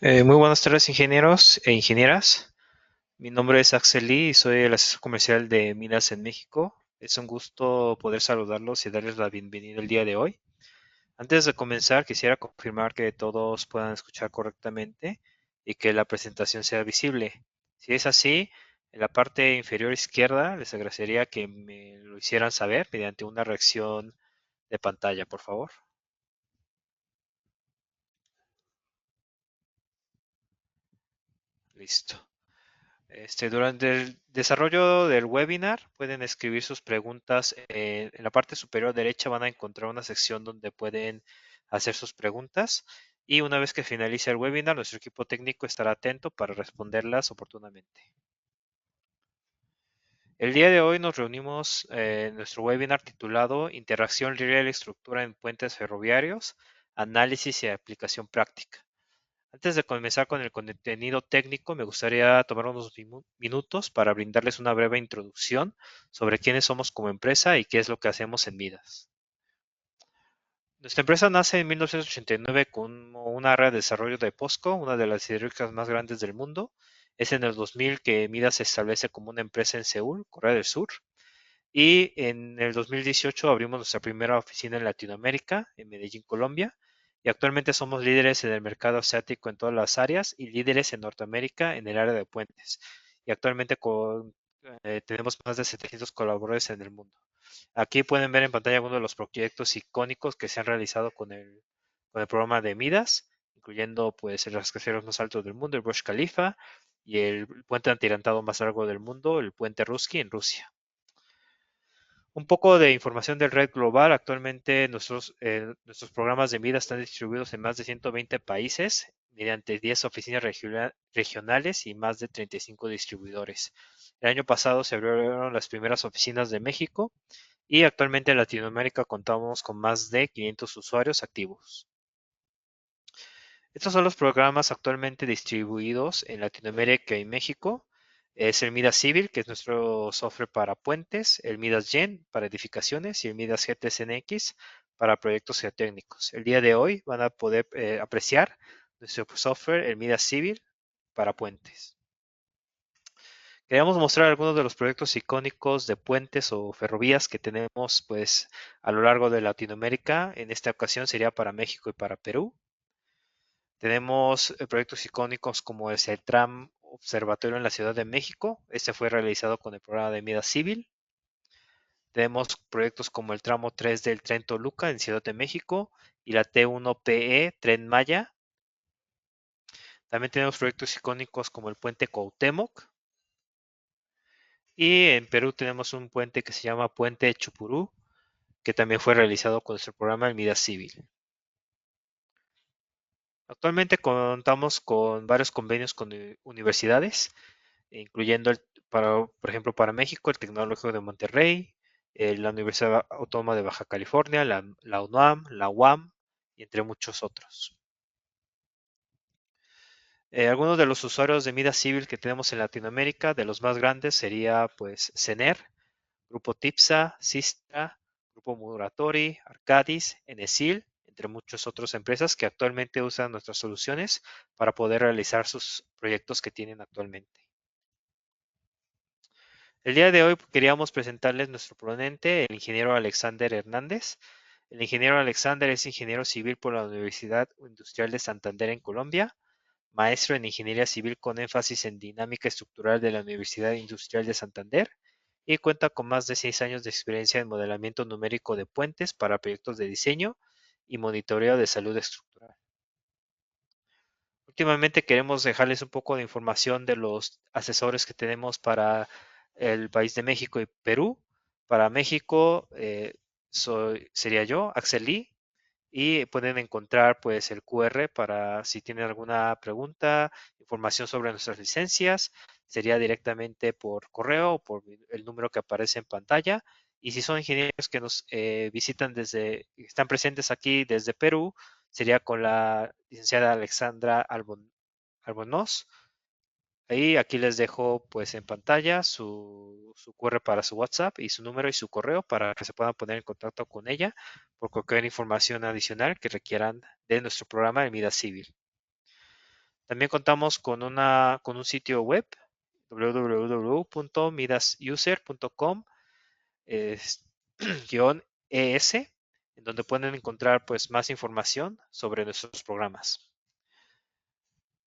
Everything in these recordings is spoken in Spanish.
Muy buenas tardes, ingenieros e ingenieras. Mi nombre es Axel Lee y soy el asesor comercial de Midas en México. Es un gusto poder saludarlos y darles la bienvenida el día de hoy. Antes de comenzar, quisiera confirmar que todos puedan escuchar correctamente y que la presentación sea visible. Si es así, en la parte inferior izquierda les agradecería que me lo hicieran saber mediante una reacción de pantalla, por favor. Listo. Durante el desarrollo del webinar pueden escribir sus preguntas. En la parte superior derecha van a encontrar una sección donde pueden hacer sus preguntas y una vez que finalice el webinar, nuestro equipo técnico estará atento para responderlas oportunamente. El día de hoy nos reunimos en nuestro webinar titulado Interacción real y estructura en puentes ferroviarios, análisis y aplicación práctica. Antes de comenzar con el contenido técnico, me gustaría tomar unos minutos para brindarles una breve introducción sobre quiénes somos como empresa y qué es lo que hacemos en Midas. Nuestra empresa nace en 1989 como una área de desarrollo de POSCO, una de las siderúrgicas más grandes del mundo. Es en el 2000 que Midas se establece como una empresa en Seúl, Corea del Sur, y en el 2018 abrimos nuestra primera oficina en Latinoamérica, en Medellín, Colombia. Y actualmente somos líderes en el mercado asiático en todas las áreas y líderes en Norteamérica en el área de puentes. Y actualmente tenemos más de 700 colaboradores en el mundo. Aquí pueden ver en pantalla algunos de los proyectos icónicos que se han realizado con el programa de Midas, incluyendo pues el rascacielos más alto del mundo, el Burj Khalifa, y el puente atirantado más largo del mundo, el puente Ruski en Rusia. Un poco de información del Red Global. Actualmente nuestros programas de vida están distribuidos en más de 120 países mediante 10 oficinas regionales y más de 35 distribuidores. El año pasado se abrieron las primeras oficinas de México y actualmente en Latinoamérica contamos con más de 500 usuarios activos. Estos son los programas actualmente distribuidos en Latinoamérica y México. Es el Midas Civil, que es nuestro software para puentes, el Midas Gen para edificaciones y el Midas GTSNX para proyectos geotécnicos. El día de hoy van a poder apreciar nuestro software, el Midas Civil para puentes. Queríamos mostrar algunos de los proyectos icónicos de puentes o ferrovías que tenemos pues a lo largo de Latinoamérica. En esta ocasión sería para México y para Perú. Tenemos proyectos icónicos como es el Tram Observatorio en la Ciudad de México. Este fue realizado con el programa de Mida Civil. Tenemos proyectos como el tramo 3 del Tren Toluca en Ciudad de México y la T1PE Tren Maya. También tenemos proyectos icónicos como el puente Cuauhtémoc. Y en Perú tenemos un puente que se llama Puente Chupurú, que también fue realizado con nuestro programa el Mida Civil. Actualmente contamos con varios convenios con universidades, incluyendo, por ejemplo, para México, el Tecnológico de Monterrey, la Universidad Autónoma de Baja California, la UNAM, la UAM, y entre muchos otros. Algunos de los usuarios de Mida Civil que tenemos en Latinoamérica, de los más grandes, sería pues CENER, Grupo TIPSA, Sistra, Grupo Muratori, Arcadis, Enesil, entre muchas otras empresas que actualmente usan nuestras soluciones para poder realizar sus proyectos que tienen actualmente. El día de hoy queríamos presentarles nuestro ponente, el ingeniero Alexander Hernández. El ingeniero Alexander es ingeniero civil por la Universidad Industrial de Santander en Colombia, maestro en ingeniería civil con énfasis en dinámica estructural de la Universidad Industrial de Santander y cuenta con más de 6 años de experiencia en modelamiento numérico de puentes para proyectos de diseño y monitoreo de salud estructural. Últimamente queremos dejarles un poco de información de los asesores que tenemos para el país de México y Perú. Para México sería yo, Axel Lee, y pueden encontrar pues el QR para si tienen alguna pregunta, información sobre nuestras licencias, sería directamente por correo o por el número que aparece en pantalla. Y si son ingenieros que nos visitan están presentes aquí desde Perú, sería con la licenciada Alexandra Albornoz, Ahí aquí les dejo pues en pantalla su QR para su WhatsApp y su número y su correo para que se puedan poner en contacto con ella por cualquier información adicional que requieran de nuestro programa de Mida Civil. También contamos con un sitio web www.midasuser.com -es, en donde pueden encontrar pues más información sobre nuestros programas.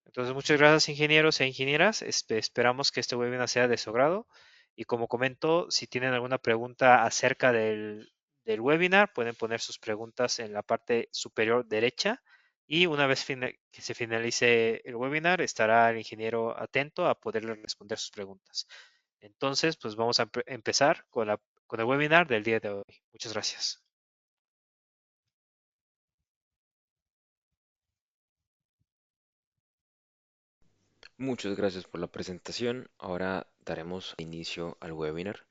Entonces, muchas gracias ingenieros e ingenieras. Esperamos que este webinar sea de su agrado. Y como comento, si tienen alguna pregunta acerca del webinar, pueden poner sus preguntas en la parte superior derecha. Y una vez que se finalice el webinar, estará el ingeniero atento a poderle responder sus preguntas. Entonces, pues vamos a empezar con el webinar del día de hoy. Muchas gracias. Muchas gracias por la presentación. Ahora daremos inicio al webinar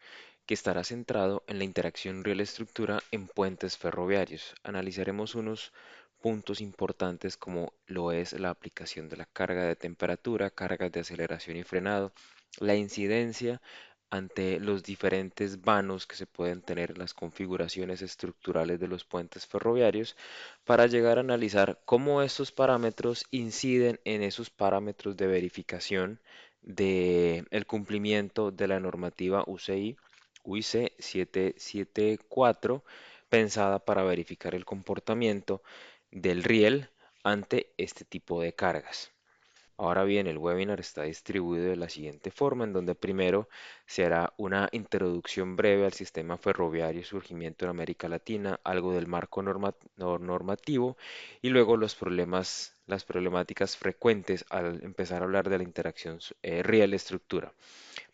que estará centrado en la interacción real-estructura en puentes ferroviarios. Analizaremos unos puntos importantes como lo es la aplicación de la carga de temperatura, cargas de aceleración y frenado, la incidencia ante los diferentes vanos que se pueden tener en las configuraciones estructurales de los puentes ferroviarios para llegar a analizar cómo estos parámetros inciden en esos parámetros de verificación del cumplimiento de la normativa UCI UIC 774 pensada para verificar el comportamiento del riel ante este tipo de cargas. Ahora bien, el webinar está distribuido de la siguiente forma, en donde primero se hará una introducción breve al sistema ferroviario y surgimiento en América Latina, algo del marco normativo y luego las problemáticas frecuentes al empezar a hablar de la interacción riel-estructura.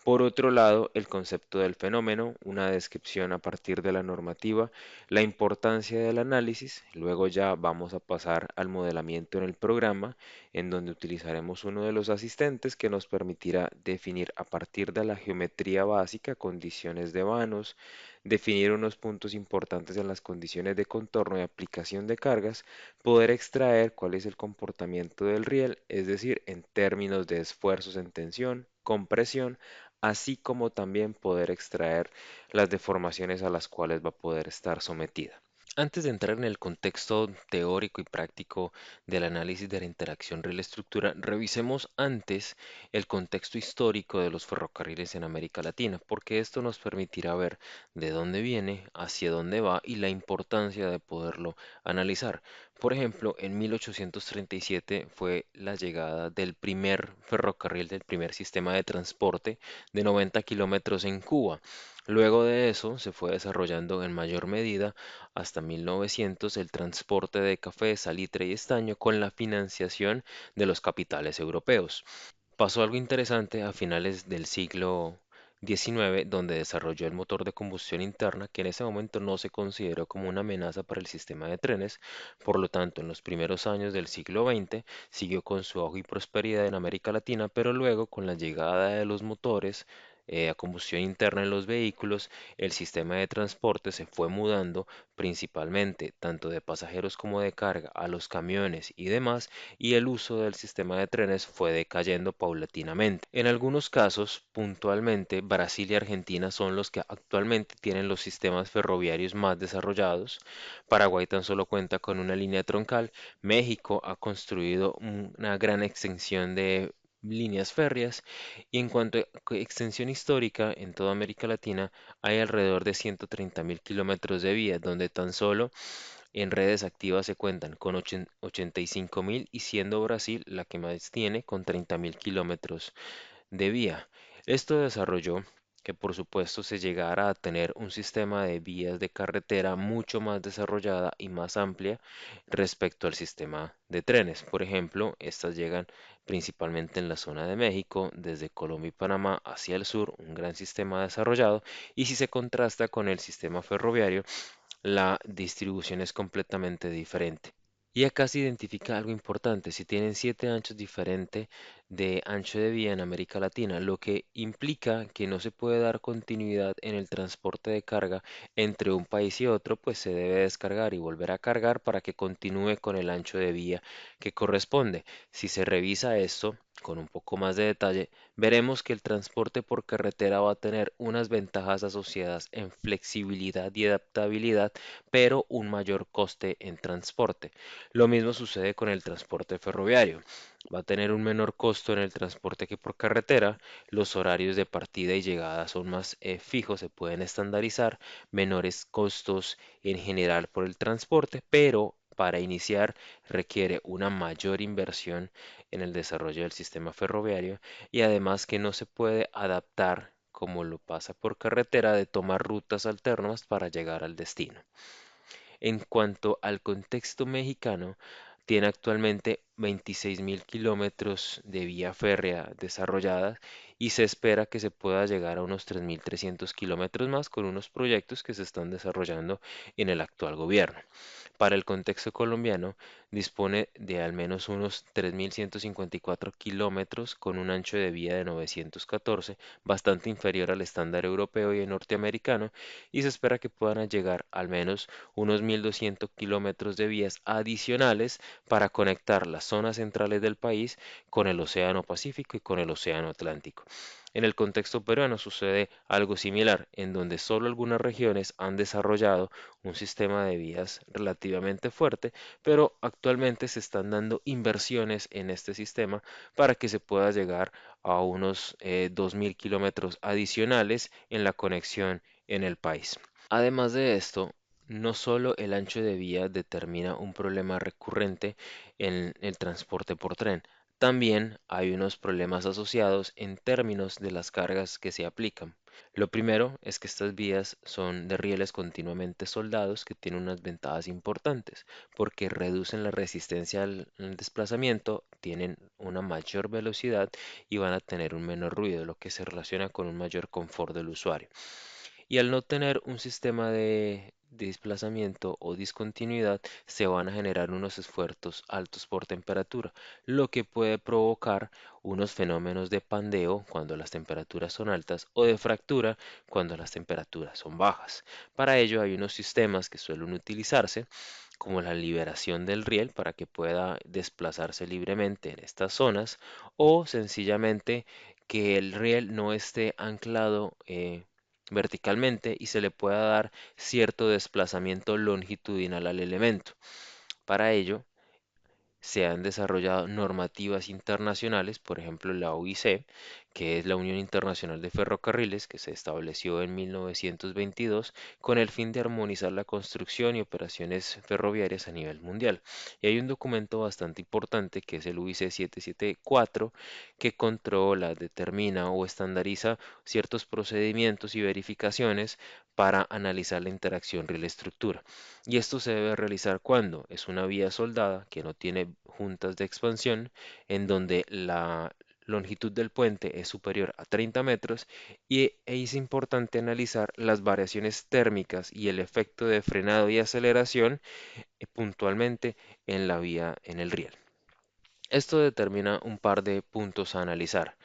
Por otro lado, el concepto del fenómeno, una descripción a partir de la normativa, la importancia del análisis, luego ya vamos a pasar al modelamiento en el programa, en donde utilizaremos uno de los asistentes que nos permitirá definir a partir de la geometría básica condiciones de vanos, definir unos puntos importantes en las condiciones de contorno y aplicación de cargas, poder extraer cuál es el comportamiento del riel, es decir, en términos de esfuerzos en tensión, compresión, así como también poder extraer las deformaciones a las cuales va a poder estar sometida. Antes de entrar en el contexto teórico y práctico del análisis de la interacción real-estructura, revisemos antes el contexto histórico de los ferrocarriles en América Latina, porque esto nos permitirá ver de dónde viene, hacia dónde va y la importancia de poderlo analizar. Por ejemplo, en 1837 fue la llegada del primer ferrocarril, del primer sistema de transporte de 90 kilómetros en Cuba. Luego de eso se fue desarrollando en mayor medida hasta 1900 el transporte de café, salitre y estaño con la financiación de los capitales europeos. Pasó algo interesante a finales del siglo XIX, donde desarrolló el motor de combustión interna, que en ese momento no se consideró como una amenaza para el sistema de trenes. Por lo tanto, en los primeros años del siglo XX siguió con su auge y prosperidad en América Latina, pero luego con la llegada de los motores a combustión interna en los vehículos, el sistema de transporte se fue mudando principalmente tanto de pasajeros como de carga a los camiones y demás, y el uso del sistema de trenes fue decayendo paulatinamente. En algunos casos, puntualmente, Brasil y Argentina son los que actualmente tienen los sistemas ferroviarios más desarrollados. Paraguay tan solo cuenta con una línea troncal. México ha construido una gran extensión de líneas férreas y en cuanto a extensión histórica en toda América Latina hay alrededor de 130.000 kilómetros de vía donde tan solo en redes activas se cuentan con 85.000 y siendo Brasil la que más tiene con 30.000 kilómetros de vía. Esto desarrolló que por supuesto se llegara a tener un sistema de vías de carretera mucho más desarrollada y más amplia respecto al sistema de trenes. Por ejemplo, estas llegan principalmente en la zona de México, desde Colombia y Panamá hacia el sur, un gran sistema desarrollado, y si se contrasta con el sistema ferroviario, la distribución es completamente diferente. Y acá se identifica algo importante. Si tienen 7 anchos diferentes, de ancho de vía en América Latina, lo que implica que no se puede dar continuidad en el transporte de carga entre un país y otro, pues se debe descargar y volver a cargar para que continúe con el ancho de vía que corresponde. Si se revisa esto con un poco más de detalle, veremos que el transporte por carretera va a tener unas ventajas asociadas en flexibilidad y adaptabilidad, pero un mayor coste en transporte. Lo mismo sucede con el transporte ferroviario. Va a tener un menor costo en el transporte que por carretera, los horarios de partida y llegada son más fijos, se pueden estandarizar, menores costos en general por el transporte, pero para iniciar requiere una mayor inversión en el desarrollo del sistema ferroviario y además que no se puede adaptar como lo pasa por carretera de tomar rutas alternas para llegar al destino. En cuanto al contexto mexicano, tiene actualmente 26.000 kilómetros de vía férrea desarrollada y se espera que se pueda llegar a unos 3.300 kilómetros más con unos proyectos que se están desarrollando en el actual gobierno. Para el contexto colombiano, dispone de al menos unos 3.154 kilómetros con un ancho de vía de 914, bastante inferior al estándar europeo y norteamericano, y se espera que puedan llegar al menos unos 1.200 kilómetros de vías adicionales para conectar las zonas centrales del país con el Océano Pacífico y con el Océano Atlántico. En el contexto peruano sucede algo similar, en donde solo algunas regiones han desarrollado un sistema de vías relativamente fuerte, pero actualmente se están dando inversiones en este sistema para que se pueda llegar a unos 2.000 kilómetros adicionales en la conexión en el país. Además de esto, no solo el ancho de vía determina un problema recurrente en el transporte por tren, también hay unos problemas asociados en términos de las cargas que se aplican. Lo primero es que estas vías son de rieles continuamente soldados que tienen unas ventajas importantes porque reducen la resistencia al desplazamiento, tienen una mayor velocidad y van a tener un menor ruido, lo que se relaciona con un mayor confort del usuario. Y al no tener un sistema de desplazamiento o discontinuidad, se van a generar unos esfuerzos altos por temperatura, lo que puede provocar unos fenómenos de pandeo cuando las temperaturas son altas o de fractura cuando las temperaturas son bajas. Para ello hay unos sistemas que suelen utilizarse como la liberación del riel para que pueda desplazarse libremente en estas zonas o sencillamente que el riel no esté anclado verticalmente y se le pueda dar cierto desplazamiento longitudinal al elemento. Para ello, se han desarrollado normativas internacionales, por ejemplo la OIC, que es la Unión Internacional de Ferrocarriles, que se estableció en 1922 con el fin de armonizar la construcción y operaciones ferroviarias a nivel mundial. Y hay un documento bastante importante que es el UIC 774 que controla, determina o estandariza ciertos procedimientos y verificaciones para analizar la interacción riel-estructura. Y esto se debe realizar cuando es una vía soldada que no tiene juntas de expansión, en donde la longitud del puente es superior a 30 metros y es importante analizar las variaciones térmicas y el efecto de frenado y aceleración puntualmente en la vía en el riel. Esto determina un par de puntos a analizar.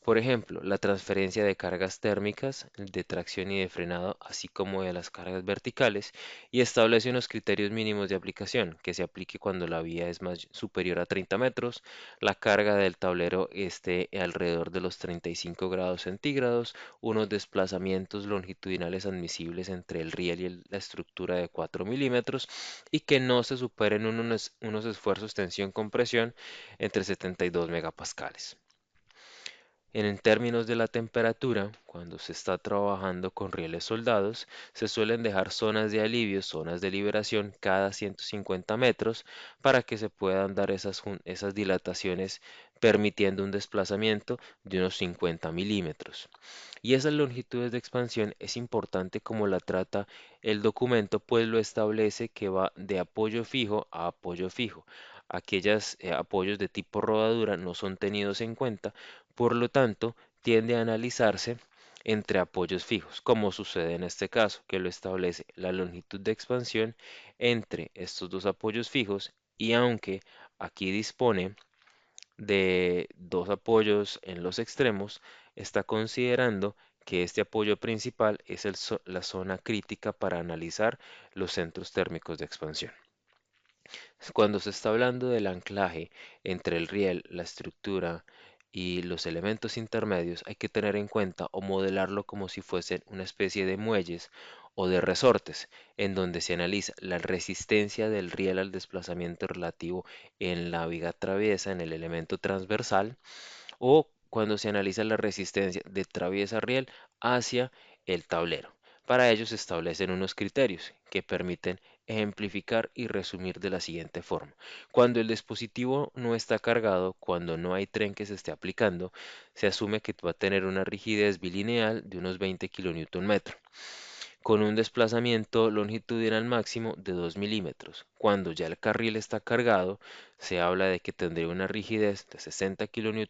Por ejemplo, la transferencia de cargas térmicas, de tracción y de frenado, así como de las cargas verticales, y establece unos criterios mínimos de aplicación, que se aplique cuando la vía es más superior a 30 metros, la carga del tablero esté alrededor de los 35 grados centígrados, unos desplazamientos longitudinales admisibles entre el riel y la estructura de 4 milímetros, y que no se superen unos esfuerzos tensión-compresión entre 72 megapascales. En términos de la temperatura, cuando se está trabajando con rieles soldados, se suelen dejar zonas de alivio, zonas de liberación cada 150 metros para que se puedan dar esas dilataciones permitiendo un desplazamiento de unos 50 milímetros. Y esas longitudes de expansión es importante como la trata el documento, pues lo establece que va de apoyo fijo a apoyo fijo. Aquellos apoyos de tipo rodadura no son tenidos en cuenta, por lo tanto, tiende a analizarse entre apoyos fijos, como sucede en este caso, que lo establece la longitud de expansión entre estos dos apoyos fijos y aunque aquí dispone de dos apoyos en los extremos, está considerando que este apoyo principal es la zona crítica para analizar los centros térmicos de expansión. Cuando se está hablando del anclaje entre el riel, la estructura y los elementos intermedios, hay que tener en cuenta o modelarlo como si fuesen una especie de muelles o de resortes, en donde se analiza la resistencia del riel al desplazamiento relativo en la viga traviesa, en el elemento transversal, o cuando se analiza la resistencia de traviesa riel hacia el tablero. Para ello se establecen unos criterios que permiten ejemplificar y resumir de la siguiente forma. Cuando el dispositivo no está cargado, cuando no hay tren que se esté aplicando, se asume que va a tener una rigidez bilineal de unos 20 kN con un desplazamiento longitudinal máximo de 2 milímetros. Cuando ya el carril está cargado, se habla de que tendría una rigidez de 60 kN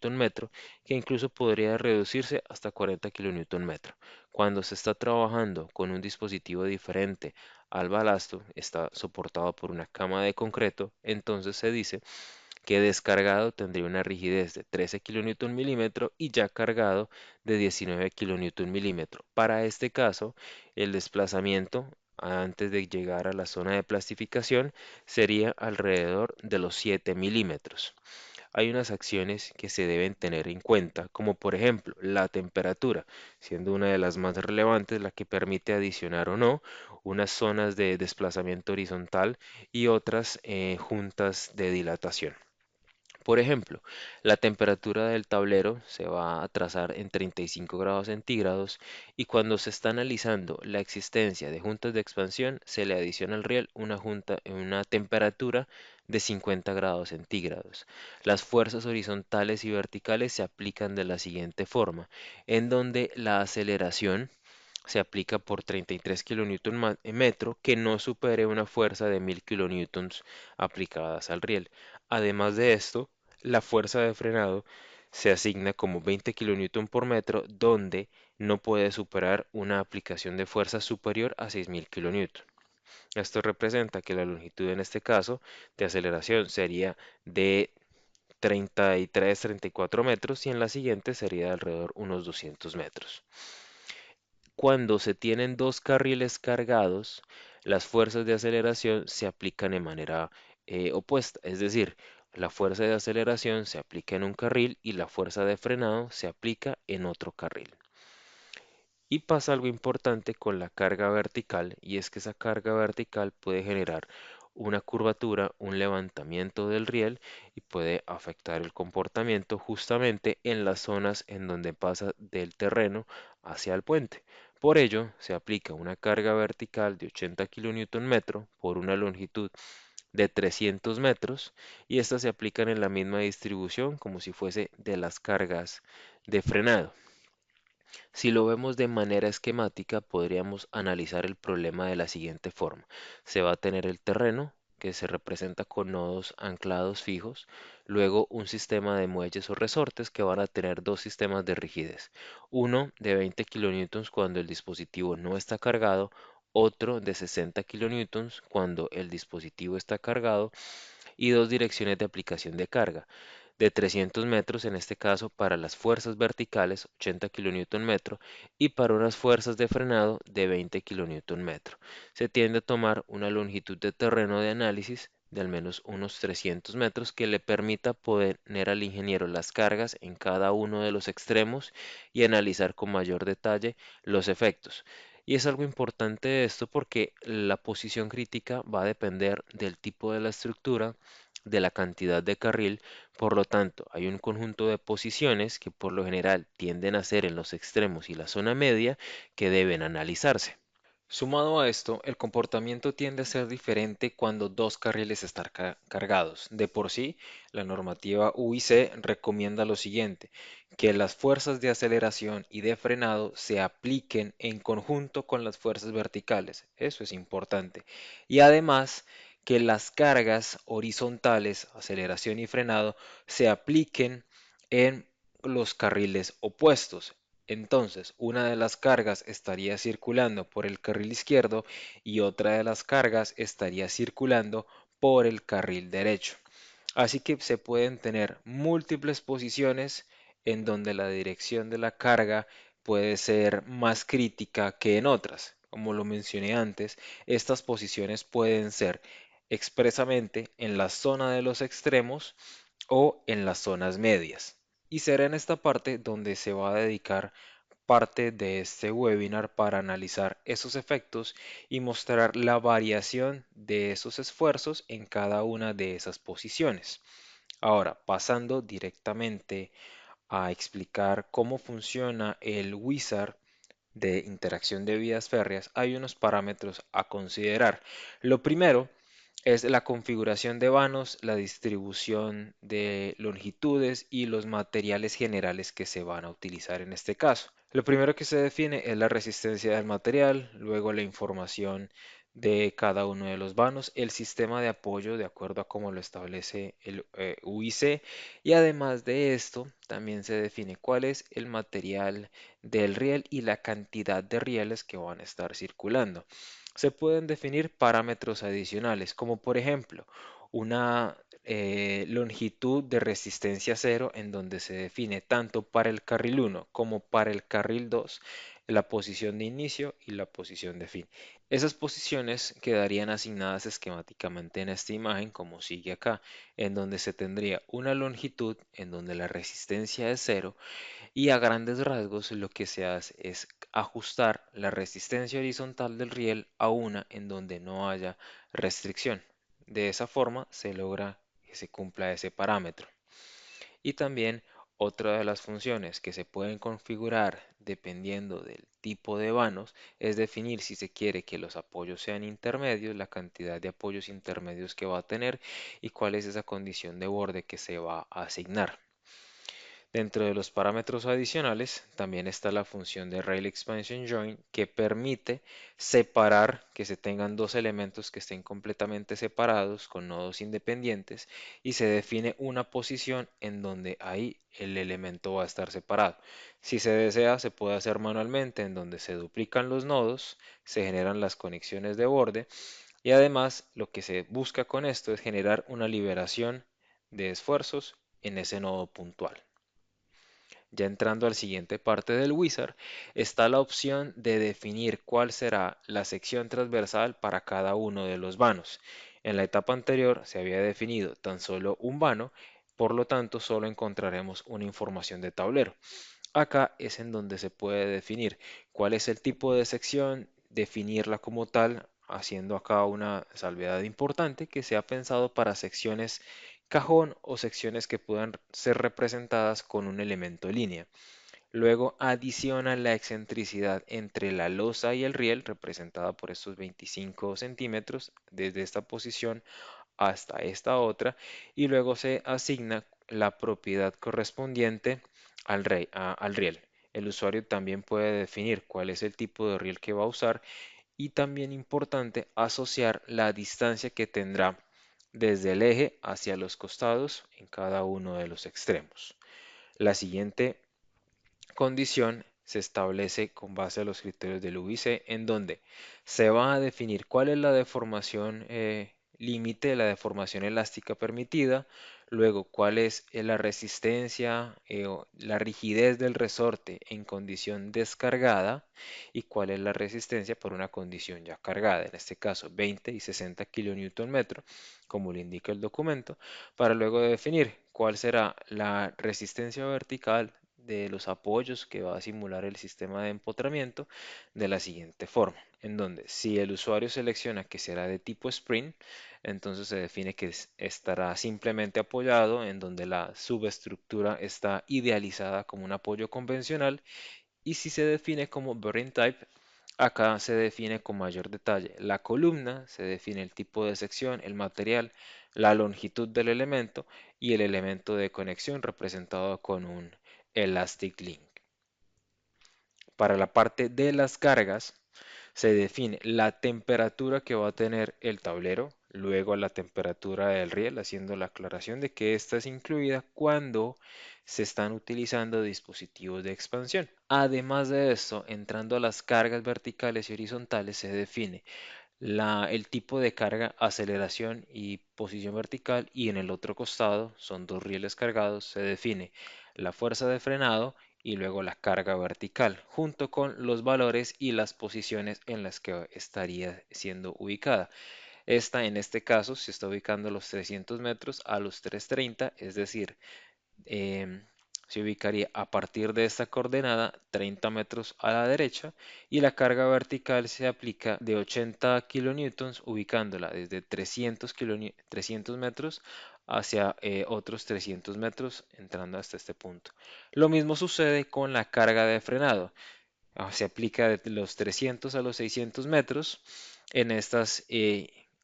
que incluso podría reducirse hasta 40 kN. Cuando se está trabajando con un dispositivo diferente al balasto, está soportado por una cama de concreto, entonces se dice que descargado tendría una rigidez de 13 kN y ya cargado de 19 kN. Para este caso, el desplazamiento antes de llegar a la zona de plastificación sería alrededor de los 7 milímetros. Hay unas acciones que se deben tener en cuenta, como por ejemplo la temperatura, siendo una de las más relevantes la que permite adicionar o no unas zonas de desplazamiento horizontal y otras juntas de dilatación. Por ejemplo, la temperatura del tablero se va a trazar en 35 grados centígrados y cuando se está analizando la existencia de juntas de expansión, se le adiciona al riel una junta en una temperatura de 50 grados centígrados. Las fuerzas horizontales y verticales se aplican de la siguiente forma, en donde la aceleración se aplica por 33 kN metro que no supere una fuerza de 1000 kilonewtons aplicadas al riel. Además de esto, la fuerza de frenado se asigna como 20 kN por metro, donde no puede superar una aplicación de fuerza superior a 6000 kN. Esto representa que la longitud en este caso de aceleración sería de 33-34 metros y en la siguiente sería de alrededor unos 200 metros. Cuando se tienen dos carriles cargados, las fuerzas de aceleración se aplican de manera opuesta, es decir, la fuerza de aceleración se aplica en un carril y la fuerza de frenado se aplica en otro carril. Y pasa algo importante con la carga vertical y es que esa carga vertical puede generar una curvatura, un levantamiento del riel y puede afectar el comportamiento justamente en las zonas en donde pasa del terreno hacia el puente. Por ello, se aplica una carga vertical de 80 kN por una longitud de 300 metros y estas se aplican en la misma distribución como si fuese de las cargas de frenado. Si lo vemos de manera esquemática, podríamos analizar el problema de la siguiente forma. Se va a tener el terreno, que se representa con nodos anclados fijos, luego un sistema de muelles o resortes que van a tener dos sistemas de rigidez, uno de 20 kilonewtons cuando el dispositivo no está cargado, otro de 60 kilonewtons cuando el dispositivo está cargado y dos direcciones de aplicación de carga de 300 metros en este caso para las fuerzas verticales 80 kN metro y para unas fuerzas de frenado de 20 kN metro. Se tiende a tomar una longitud de terreno de análisis de al menos unos 300 metros que le permita poner al ingeniero las cargas en cada uno de los extremos y analizar con mayor detalle los efectos. Y es algo importante esto porque la posición crítica va a depender del tipo de la estructura, de la cantidad de carril. Por lo tanto, hay un conjunto de posiciones que por lo general tienden a ser en los extremos y la zona media que deben analizarse. Sumado a esto, el comportamiento tiende a ser diferente cuando dos carriles están cargados. De por sí, la normativa UIC recomienda lo siguiente, que las fuerzas de aceleración y de frenado se apliquen en conjunto con las fuerzas verticales. Eso es importante. Y además, que las cargas horizontales, aceleración y frenado, se apliquen en los carriles opuestos. Entonces, una de las cargas estaría circulando por el carril izquierdo y otra de las cargas estaría circulando por el carril derecho. Así que se pueden tener múltiples posiciones en donde la dirección de la carga puede ser más crítica que en otras. Como lo mencioné antes, estas posiciones pueden ser expresamente en la zona de los extremos o en las zonas medias. Y será en esta parte donde se va a dedicar parte de este webinar para analizar esos efectos y mostrar la variación de esos esfuerzos en cada una de esas posiciones. Ahora, pasando directamente a explicar cómo funciona el wizard de interacción de vías férreas, hay unos parámetros a considerar. Lo primero es la configuración de vanos, la distribución de longitudes y los materiales generales que se van a utilizar en este caso. Lo primero que se define es la resistencia del material, luego la información de cada uno de los vanos, el sistema de apoyo de acuerdo a cómo lo establece el UIC, y además de esto también se define cuál es el material del riel y la cantidad de rieles que van a estar circulando. Se pueden definir parámetros adicionales, como por ejemplo una longitud de resistencia cero, en donde se define tanto para el carril 1 como para el carril 2 la posición de inicio y la posición de fin. Esas posiciones quedarían asignadas esquemáticamente en esta imagen, como sigue acá, en donde se tendría una longitud en donde la resistencia es cero, y a grandes rasgos lo que se hace es ajustar la resistencia horizontal del riel a una en donde no haya restricción. De esa forma se logra que se cumpla ese parámetro. Y también otra de las funciones que se pueden configurar dependiendo del tipo de vanos es definir si se quiere que los apoyos sean intermedios, la cantidad de apoyos intermedios que va a tener y cuál es esa condición de borde que se va a asignar. Dentro de los parámetros adicionales también está la función de Rail Expansion Join, que permite separar, que se tengan dos elementos que estén completamente separados con nodos independientes, y se define una posición en donde ahí el elemento va a estar separado. Si se desea, se puede hacer manualmente, en donde se duplican los nodos, se generan las conexiones de borde, y además lo que se busca con esto es generar una liberación de esfuerzos en ese nodo puntual. Ya entrando al siguiente parte del wizard, está la opción de definir cuál será la sección transversal para cada uno de los vanos. En la etapa anterior se había definido tan solo un vano, por lo tanto solo encontraremos una información de tablero. Acá es en donde se puede definir cuál es el tipo de sección, definirla como tal, haciendo acá una salvedad importante que se ha pensado para secciones cajón o secciones que puedan ser representadas con un elemento línea. Luego adiciona la excentricidad entre la losa y el riel, representada por estos 25 centímetros, desde esta posición hasta esta otra, y luego se asigna la propiedad correspondiente al riel. El usuario también puede definir cuál es el tipo de riel que va a usar, y también importante asociar la distancia que tendrá desde el eje hacia los costados en cada uno de los extremos. La siguiente condición se establece con base a los criterios del UIC, en donde se va a definir cuál es la deformación límite, la deformación elástica permitida, luego cuál es la resistencia o la rigidez del resorte en condición descargada y cuál es la resistencia por una condición ya cargada, en este caso 20 y 60 kN, como lo indica el documento, para luego definir cuál será la resistencia vertical de los apoyos que va a simular el sistema de empotramiento de la siguiente forma, en donde si el usuario selecciona que será de tipo sprint, entonces se define que estará simplemente apoyado, en donde la subestructura está idealizada como un apoyo convencional, y si se define como bearing type, acá se define con mayor detalle la columna, se define el tipo de sección, el material, la longitud del elemento y el elemento de conexión representado con un elastic link. Para la parte de las cargas se define la temperatura que va a tener el tablero, luego la temperatura del riel, haciendo la aclaración de que esta es incluida cuando se están utilizando dispositivos de expansión. Además de esto, entrando a las cargas verticales y horizontales, se define el tipo de carga, aceleración y posición vertical, y en el otro costado son dos rieles cargados, se define la fuerza de frenado y luego la carga vertical, junto con los valores y las posiciones en las que estaría siendo ubicada. Esta, en este caso, se está ubicando a los 300 metros a los 330, es decir, em, se ubicaría a partir de esta coordenada 30 metros a la derecha, y la carga vertical se aplica de 80 kilonewtons ubicándola desde 300 metros hacia otros 300 metros entrando hasta este punto. Lo mismo sucede con la carga de frenado. Se aplica de los 300 a los 600 metros en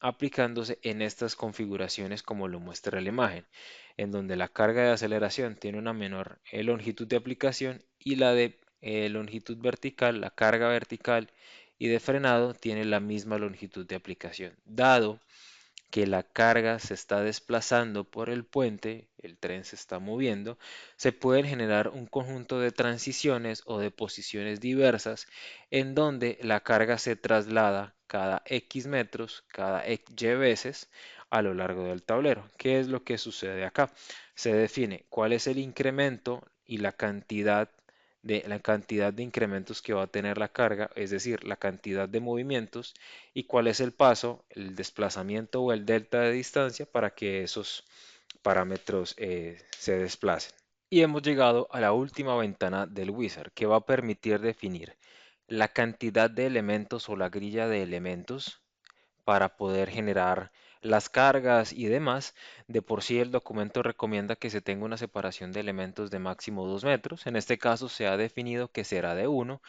aplicándose en estas configuraciones como lo muestra la imagen, en donde la carga de aceleración tiene una menor longitud de aplicación, y la de longitud vertical, la carga vertical y de frenado tiene la misma longitud de aplicación. Dado que la carga se está desplazando por el puente, el tren se está moviendo, se pueden generar un conjunto de transiciones o de posiciones diversas en donde la carga se traslada cada X metros, cada Y veces a lo largo del tablero. ¿Qué es lo que sucede acá? Se define cuál es el incremento y la cantidad de incrementos que va a tener la carga, es decir, la cantidad de movimientos, y cuál es el paso, el desplazamiento o el delta de distancia para que esos parámetros se desplacen. Y hemos llegado a la última ventana del wizard, que va a permitir definir la cantidad de elementos o la grilla de elementos para poder generar las cargas y demás. De por sí el documento recomienda que se tenga una separación de elementos de máximo 2 metros. En este caso se ha definido que será de 1,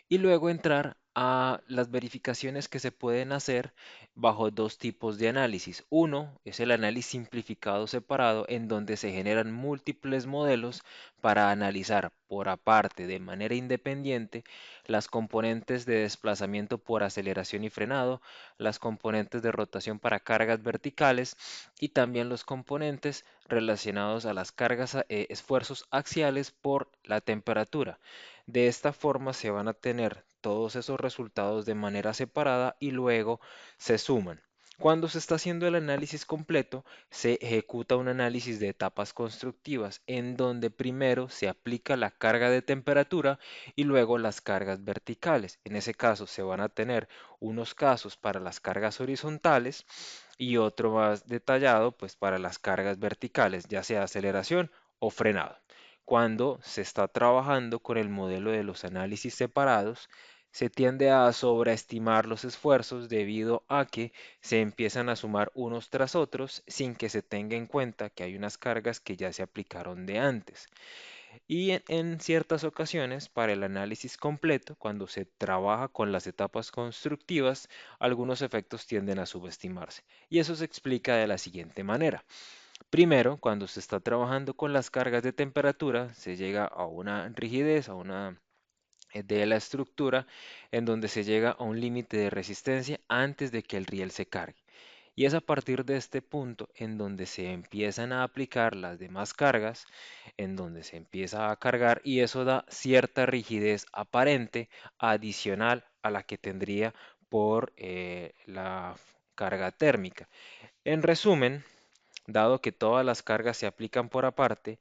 y luego entrar a las verificaciones que se pueden hacer bajo dos tipos de análisis. Uno es el análisis simplificado separado, en donde se generan múltiples modelos para analizar por aparte, de manera independiente, las componentes de desplazamiento por aceleración y frenado, las componentes de rotación para cargas verticales, y también los componentes relacionados a las cargas, esfuerzos axiales por la temperatura. De esta forma se van a tener todos esos resultados de manera separada y luego se suman. Cuando se está haciendo el análisis completo, se ejecuta un análisis de etapas constructivas, en donde primero se aplica la carga de temperatura y luego las cargas verticales. En ese caso se van a tener unos casos para las cargas horizontales y otro más detallado pues para las cargas verticales, ya sea aceleración o frenado. Cuando se está trabajando con el modelo de los análisis separados, se tiende a sobreestimar los esfuerzos debido a que se empiezan a sumar unos tras otros sin que se tenga en cuenta que hay unas cargas que ya se aplicaron de antes. Y en ciertas ocasiones, para el análisis completo, cuando se trabaja con las etapas constructivas, algunos efectos tienden a subestimarse. Y eso se explica de la siguiente manera. Primero, cuando se está trabajando con las cargas de temperatura, se llega a una rigidez, de la estructura, en donde se llega a un límite de resistencia antes de que el riel se cargue. Y es a partir de este punto en donde se empiezan a aplicar las demás cargas, en donde se empieza a cargar, y eso da cierta rigidez aparente adicional a la que tendría por la carga térmica. En resumen, dado que todas las cargas se aplican por aparte,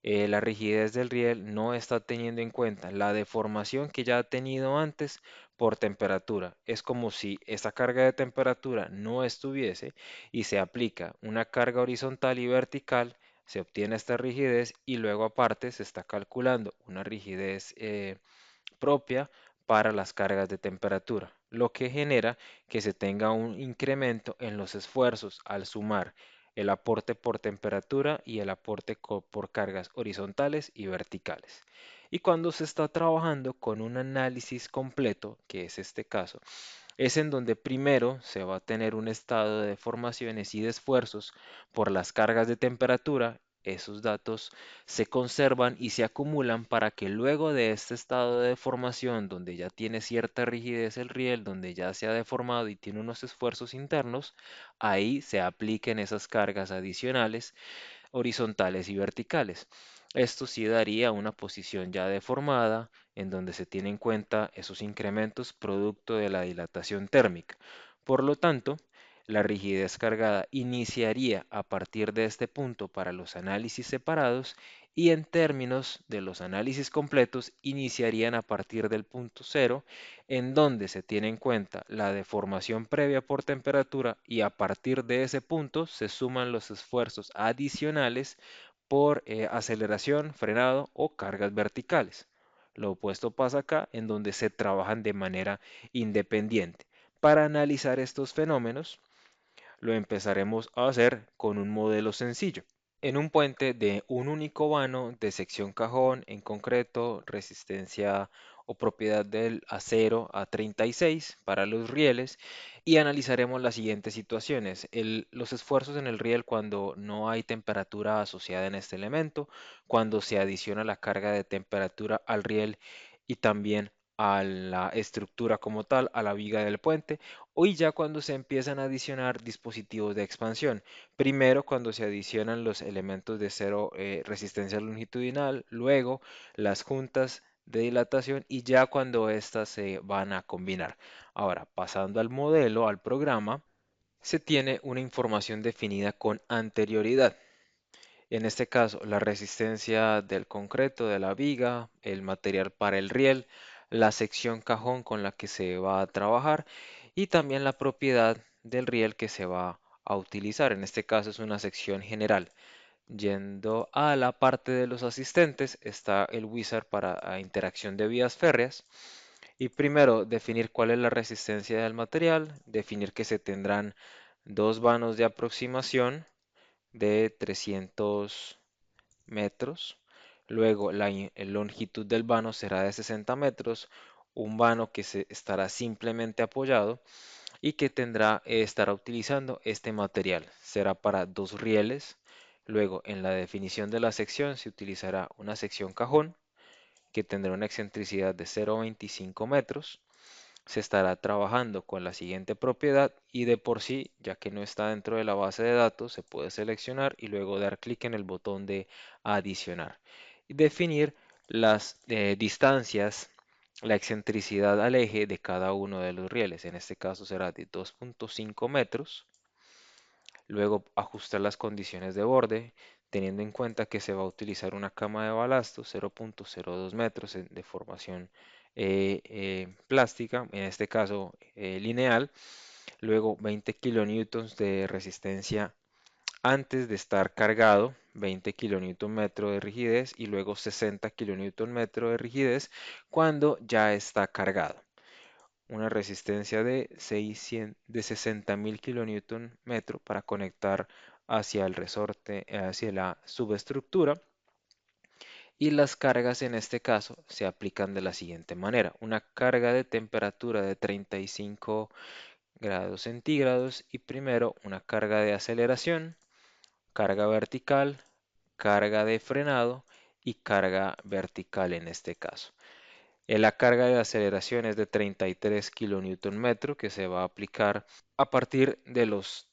la rigidez del riel no está teniendo en cuenta la deformación que ya ha tenido antes por temperatura. Es como si esa carga de temperatura no estuviese y se aplica una carga horizontal y vertical, se obtiene esta rigidez, y luego aparte se está calculando una rigidez propia para las cargas de temperatura, lo que genera que se tenga un incremento en los esfuerzos al sumar el aporte por temperatura y el aporte por cargas horizontales y verticales. Y cuando se está trabajando con un análisis completo, que es este caso, es en donde primero se va a tener un estado de deformaciones y de esfuerzos por las cargas de temperatura. Esos datos se conservan y se acumulan para que luego de este estado de deformación, donde ya tiene cierta rigidez el riel, donde ya se ha deformado y tiene unos esfuerzos internos, ahí se apliquen esas cargas adicionales horizontales y verticales. Esto sí daría una posición ya deformada, en donde se tiene en cuenta esos incrementos producto de la dilatación térmica. Por lo tanto, la rigidez cargada iniciaría a partir de este punto para los análisis separados y en términos de los análisis completos iniciarían a partir del punto cero, en donde se tiene en cuenta la deformación previa por temperatura y a partir de ese punto se suman los esfuerzos adicionales por aceleración, frenado o cargas verticales. Lo opuesto pasa acá, en donde se trabajan de manera independiente. Para analizar estos fenómenos, lo empezaremos a hacer con un modelo sencillo. En un puente de un único vano de sección cajón, en concreto, resistencia o propiedad del acero a 36 para los rieles, y analizaremos las siguientes situaciones. Los esfuerzos en el riel cuando no hay temperatura asociada en este elemento, cuando se adiciona la carga de temperatura al riel y también a la estructura como tal, a la viga del puente, o ya cuando se empiezan a adicionar dispositivos de expansión. Primero, cuando se adicionan los elementos de cero resistencia longitudinal, luego las juntas de dilatación y ya cuando éstas se van a combinar. Ahora, pasando al modelo, al programa, se tiene una información definida con anterioridad. En este caso, la resistencia del concreto, de la viga, el material para el riel, la sección cajón con la que se va a trabajar y también la propiedad del riel que se va a utilizar. En este caso es una sección general. Yendo a la parte de los asistentes, está el wizard para interacción de vías férreas. Y primero, definir cuál es la resistencia del material, definir que se tendrán dos vanos de aproximación de 300 metros. Luego la longitud del vano será de 60 metros, un vano que se estará simplemente apoyado y que estará utilizando este material. Será para dos rieles. Luego en la definición de la sección se utilizará una sección cajón que tendrá una excentricidad de 0,25 metros. Se estará trabajando con la siguiente propiedad y de por sí, ya que no está dentro de la base de datos, se puede seleccionar y luego dar clic en el botón de adicionar. Y definir las distancias, la excentricidad al eje de cada uno de los rieles. En este caso será de 2,5 metros. Luego ajustar las condiciones de borde, teniendo en cuenta que se va a utilizar una cama de balasto 0,02 metros de formación plástica, en este caso lineal. Luego 20 kilonewtons de resistencia antes de estar cargado, 20 kilonewton metro de rigidez y luego 60 kilonewton metro de rigidez cuando ya está cargado. Una resistencia de 60.000 kilonewton metro para conectar hacia el resorte, hacia la subestructura. Y las cargas en este caso se aplican de la siguiente manera. Una carga de temperatura de 35 grados centígrados y primero una carga de aceleración, carga vertical, carga de frenado y carga vertical en este caso. La carga de aceleración es de 33 kN que se va a aplicar a partir de los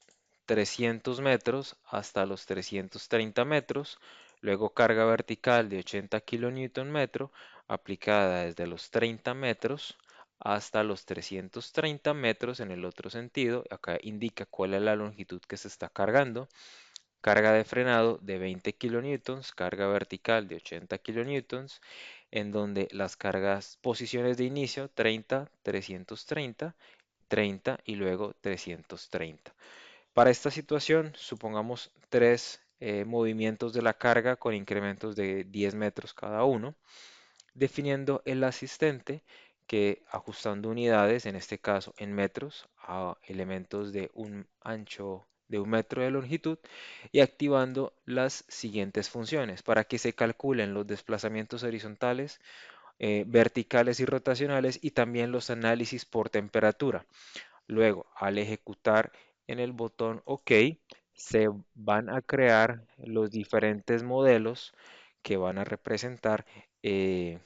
300 metros hasta los 330 metros. Luego carga vertical de 80 kN aplicada desde los 30 metros hasta los 330 metros en el otro sentido. Acá indica cuál es la longitud que se está cargando. Carga de frenado de 20 kN, carga vertical de 80 kN, en donde las cargas, posiciones de inicio 30, 330, 30 y luego 330. Para esta situación, supongamos tres movimientos de la carga con incrementos de 10 metros cada uno, definiendo el asistente que ajustando unidades, en este caso en metros, a elementos de un ancho de 1 metro de longitud y activando las siguientes funciones para que se calculen los desplazamientos horizontales, verticales y rotacionales y también los análisis por temperatura. Luego, al ejecutar en el botón OK, se van a crear los diferentes modelos que van a representar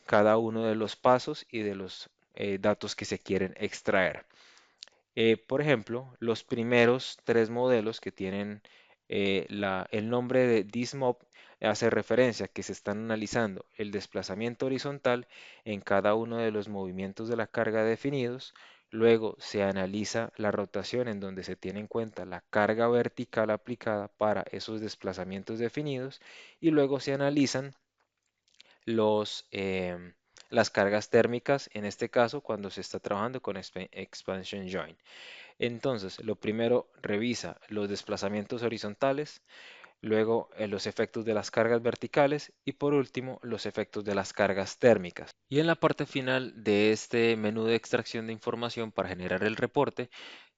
cada uno de los pasos y de los datos que se quieren extraer. Por ejemplo, los primeros tres modelos que tienen el nombre de DISMOB hace referencia a que se están analizando el desplazamiento horizontal en cada uno de los movimientos de la carga definidos, Luego se analiza la rotación en donde se tiene en cuenta la carga vertical aplicada para esos desplazamientos definidos y luego se analizan los, las cargas térmicas, en este caso cuando se está trabajando con expansion joint. Entonces, lo primero revisa los desplazamientos horizontales, luego los efectos de las cargas verticales y por último los efectos de las cargas térmicas. Y en la parte final de este menú de extracción de información para generar el reporte,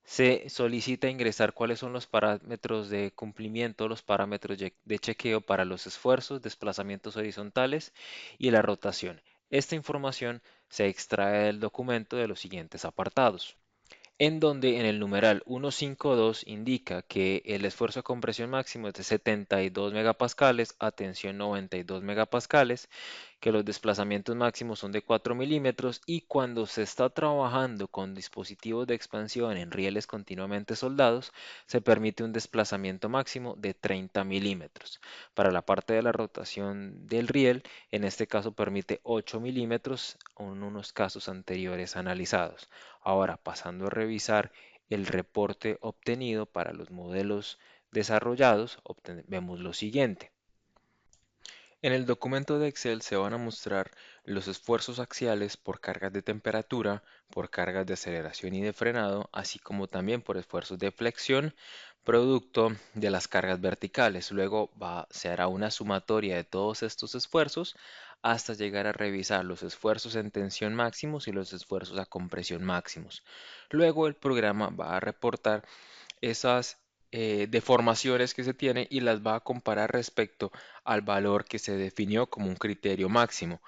se solicita ingresar cuáles son los parámetros de cumplimiento, los parámetros de chequeo para los esfuerzos, desplazamientos horizontales y la rotación. Esta información se extrae del documento de los siguientes apartados, en donde en el numeral 152 indica que el esfuerzo de compresión máximo es de 72 megapascales a tensión 92 megapascales, que los desplazamientos máximos son de 4 milímetros y cuando se está trabajando con dispositivos de expansión en rieles continuamente soldados, se permite un desplazamiento máximo de 30 milímetros. Para la parte de la rotación del riel, en este caso permite 8 milímetros en unos casos anteriores analizados. Ahora, pasando a revisar el reporte obtenido para los modelos desarrollados, vemos lo siguiente. En el documento de Excel se van a mostrar los esfuerzos axiales por cargas de temperatura, por cargas de aceleración y de frenado, así como también por esfuerzos de flexión, producto de las cargas verticales. Luego se hará una sumatoria de todos estos esfuerzos hasta llegar a revisar los esfuerzos en tensión máximos y los esfuerzos a compresión máximos. Luego el programa va a reportar esas deformaciones que se tiene y las va a comparar respecto al valor que se definió como un criterio máximo.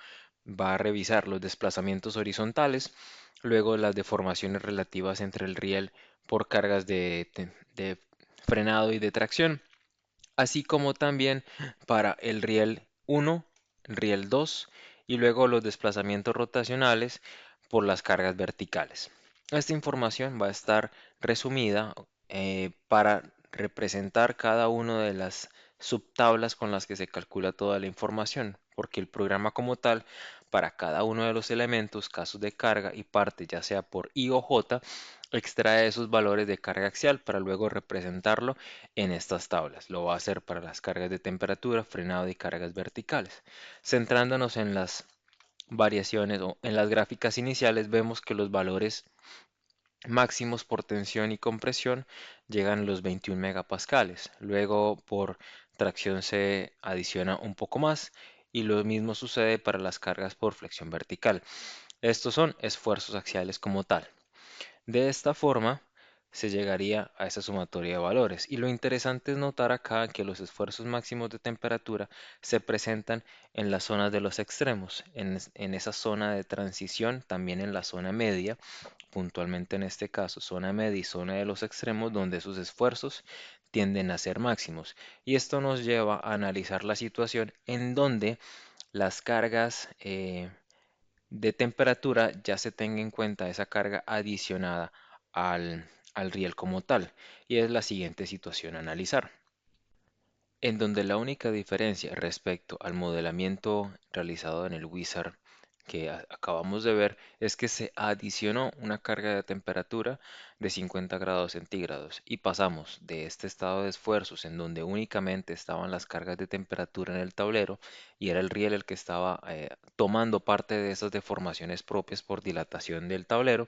Va a revisar los desplazamientos horizontales, luego las deformaciones relativas entre el riel por cargas de frenado y de tracción, así como también para el riel 1, riel 2 y luego los desplazamientos rotacionales por las cargas verticales. Esta información va a estar resumida para representar cada una de las subtablas con las que se calcula toda la información, porque el programa como tal, para cada uno de los elementos, casos de carga y parte, ya sea por I o J, extrae esos valores de carga axial para luego representarlo en estas tablas. Lo va a hacer para las cargas de temperatura, frenado y cargas verticales. Centrándonos en las variaciones o en las gráficas iniciales, vemos que los valores máximos por tensión y compresión llegan a los 21 megapascales. Luego por tracción se adiciona un poco más y lo mismo sucede para las cargas por flexión vertical. Estos son esfuerzos axiales como tal. De esta forma se llegaría a esa sumatoria de valores. Y lo interesante es notar acá que los esfuerzos máximos de temperatura se presentan en las zonas de los extremos, en esa zona de transición, también en la zona media, puntualmente en este caso zona media y zona de los extremos, donde sus esfuerzos tienden a ser máximos. Y esto nos lleva a analizar la situación en donde las cargas de temperatura ya se tenga en cuenta esa carga adicionada al riel como tal. Y es la siguiente situación a analizar, en donde la única diferencia respecto al modelamiento realizado en el Wizard que acabamos de ver es que se adicionó una carga de temperatura de 50 grados centígrados y pasamos de este estado de esfuerzos en donde únicamente estaban las cargas de temperatura en el tablero y era el riel el que estaba tomando parte de esas deformaciones propias por dilatación del tablero,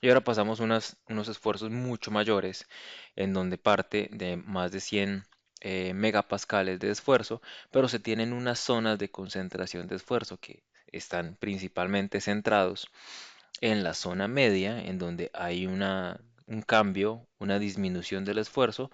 y ahora pasamos unos esfuerzos mucho mayores, en donde parte de más de 100 megapascales de esfuerzo, pero se tienen unas zonas de concentración de esfuerzo que están principalmente centrados en la zona media, en donde hay un cambio, una disminución del esfuerzo,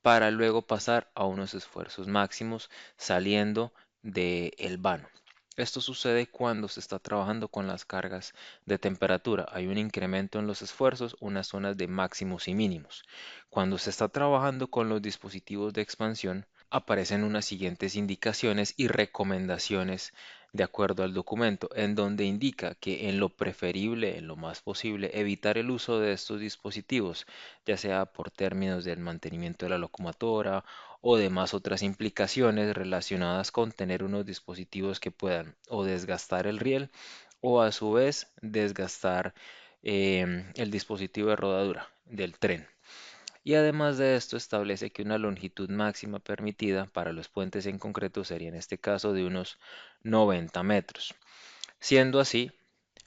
para luego pasar a unos esfuerzos máximos saliendo del vano. Esto sucede cuando se está trabajando con las cargas de temperatura. Hay un incremento en los esfuerzos, unas zonas de máximos y mínimos. Cuando se está trabajando con los dispositivos de expansión, aparecen unas siguientes indicaciones y recomendaciones de acuerdo al documento, en donde indica que en lo preferible, en lo más posible, evitar el uso de estos dispositivos, ya sea por términos del mantenimiento de la locomotora o demás otras implicaciones relacionadas con tener unos dispositivos que puedan o desgastar el riel o a su vez desgastar el dispositivo de rodadura del tren. Y además de esto establece que una longitud máxima permitida para los puentes en concreto sería en este caso de unos 90 metros. Siendo así,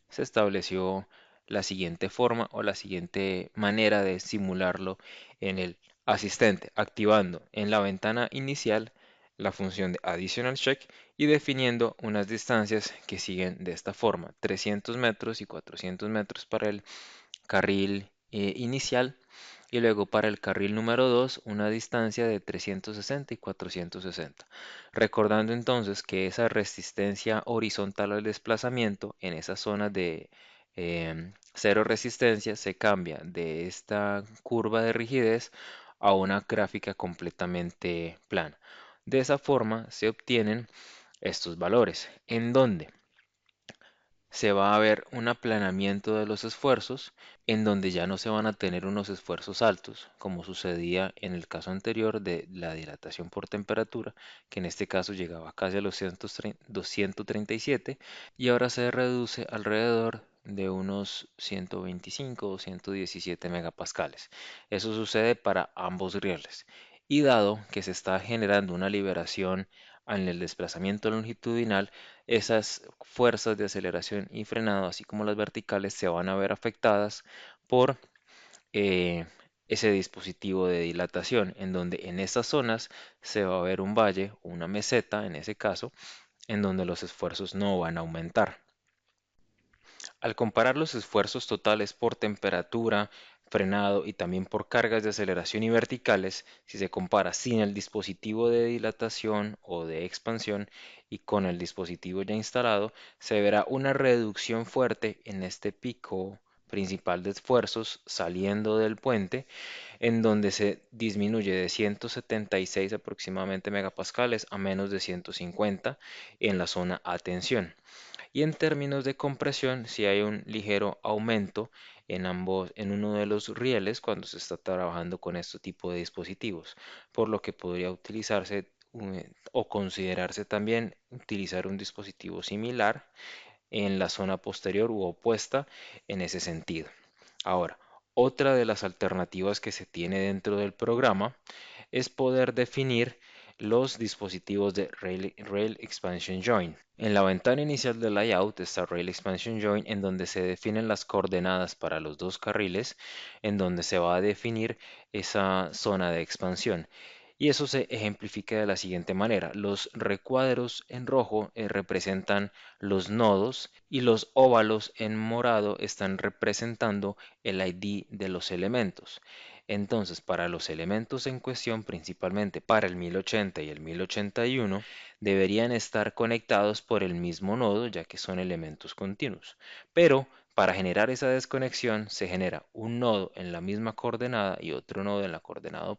se estableció la siguiente forma o la siguiente manera de simularlo en el asistente, activando en la ventana inicial la función de additional check y definiendo unas distancias que siguen de esta forma: 300 metros y 400 metros para el carril inicial, y luego para el carril número 2 una distancia de 360 y 460. Recordando entonces que esa resistencia horizontal al desplazamiento en esa zona de cero resistencia se cambia de esta curva de rigidez a una gráfica completamente plana. De esa forma se obtienen estos valores, en donde se va a ver un aplanamiento de los esfuerzos, en donde ya no se van a tener unos esfuerzos altos, como sucedía en el caso anterior de la dilatación por temperatura, que en este caso llegaba casi a los 237, y ahora se reduce alrededor de unos 125 o 117 megapascales. Eso sucede para ambos rieles. Y dado que se está generando una liberación en el desplazamiento longitudinal, esas fuerzas de aceleración y frenado, así como las verticales, se van a ver afectadas por eh, ese dispositivo de dilatación, en donde en esas zonas se va a ver un valle o una meseta, en ese caso, en donde los esfuerzos no van a aumentar. Al comparar los esfuerzos totales por temperatura, frenado y también por cargas de aceleración y verticales, si se compara sin el dispositivo de dilatación o de expansión y con el dispositivo ya instalado, se verá una reducción fuerte en este pico principal de esfuerzos saliendo del puente, en donde se disminuye de 176 aproximadamente megapascales a menos de 150 en la zona a tensión. Y en términos de compresión, si hay un ligero aumento en uno de los rieles cuando se está trabajando con este tipo de dispositivos, por lo que podría utilizarse o considerarse también utilizar un dispositivo similar en la zona posterior u opuesta en ese sentido. Ahora, otra de las alternativas que se tiene dentro del programa es poder definir los dispositivos de Rail Expansion Join. En la ventana inicial del layout está Rail Expansion Join, en donde se definen las coordenadas para los dos carriles, en donde se va a definir esa zona de expansión. Y eso se ejemplifica de la siguiente manera: los recuadros en rojo representan los nodos y los óvalos en morado están representando el ID de los elementos. Entonces, para los elementos en cuestión, principalmente para el 1080 y el 1081, deberían estar conectados por el mismo nodo, ya que son elementos continuos. Pero para generar esa desconexión se genera un nodo en la misma coordenada y otro nodo en la coordenada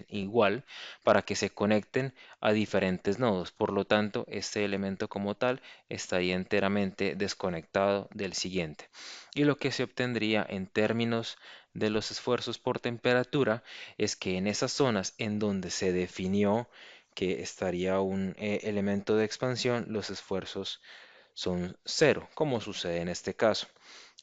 igual, para que se conecten a diferentes nodos. Por lo tanto, este elemento como tal estaría enteramente desconectado del siguiente. Y lo que se obtendría en términos de los esfuerzos por temperatura es que en esas zonas en donde se definió que estaría un elemento de expansión, los esfuerzos son cero, como sucede en este caso.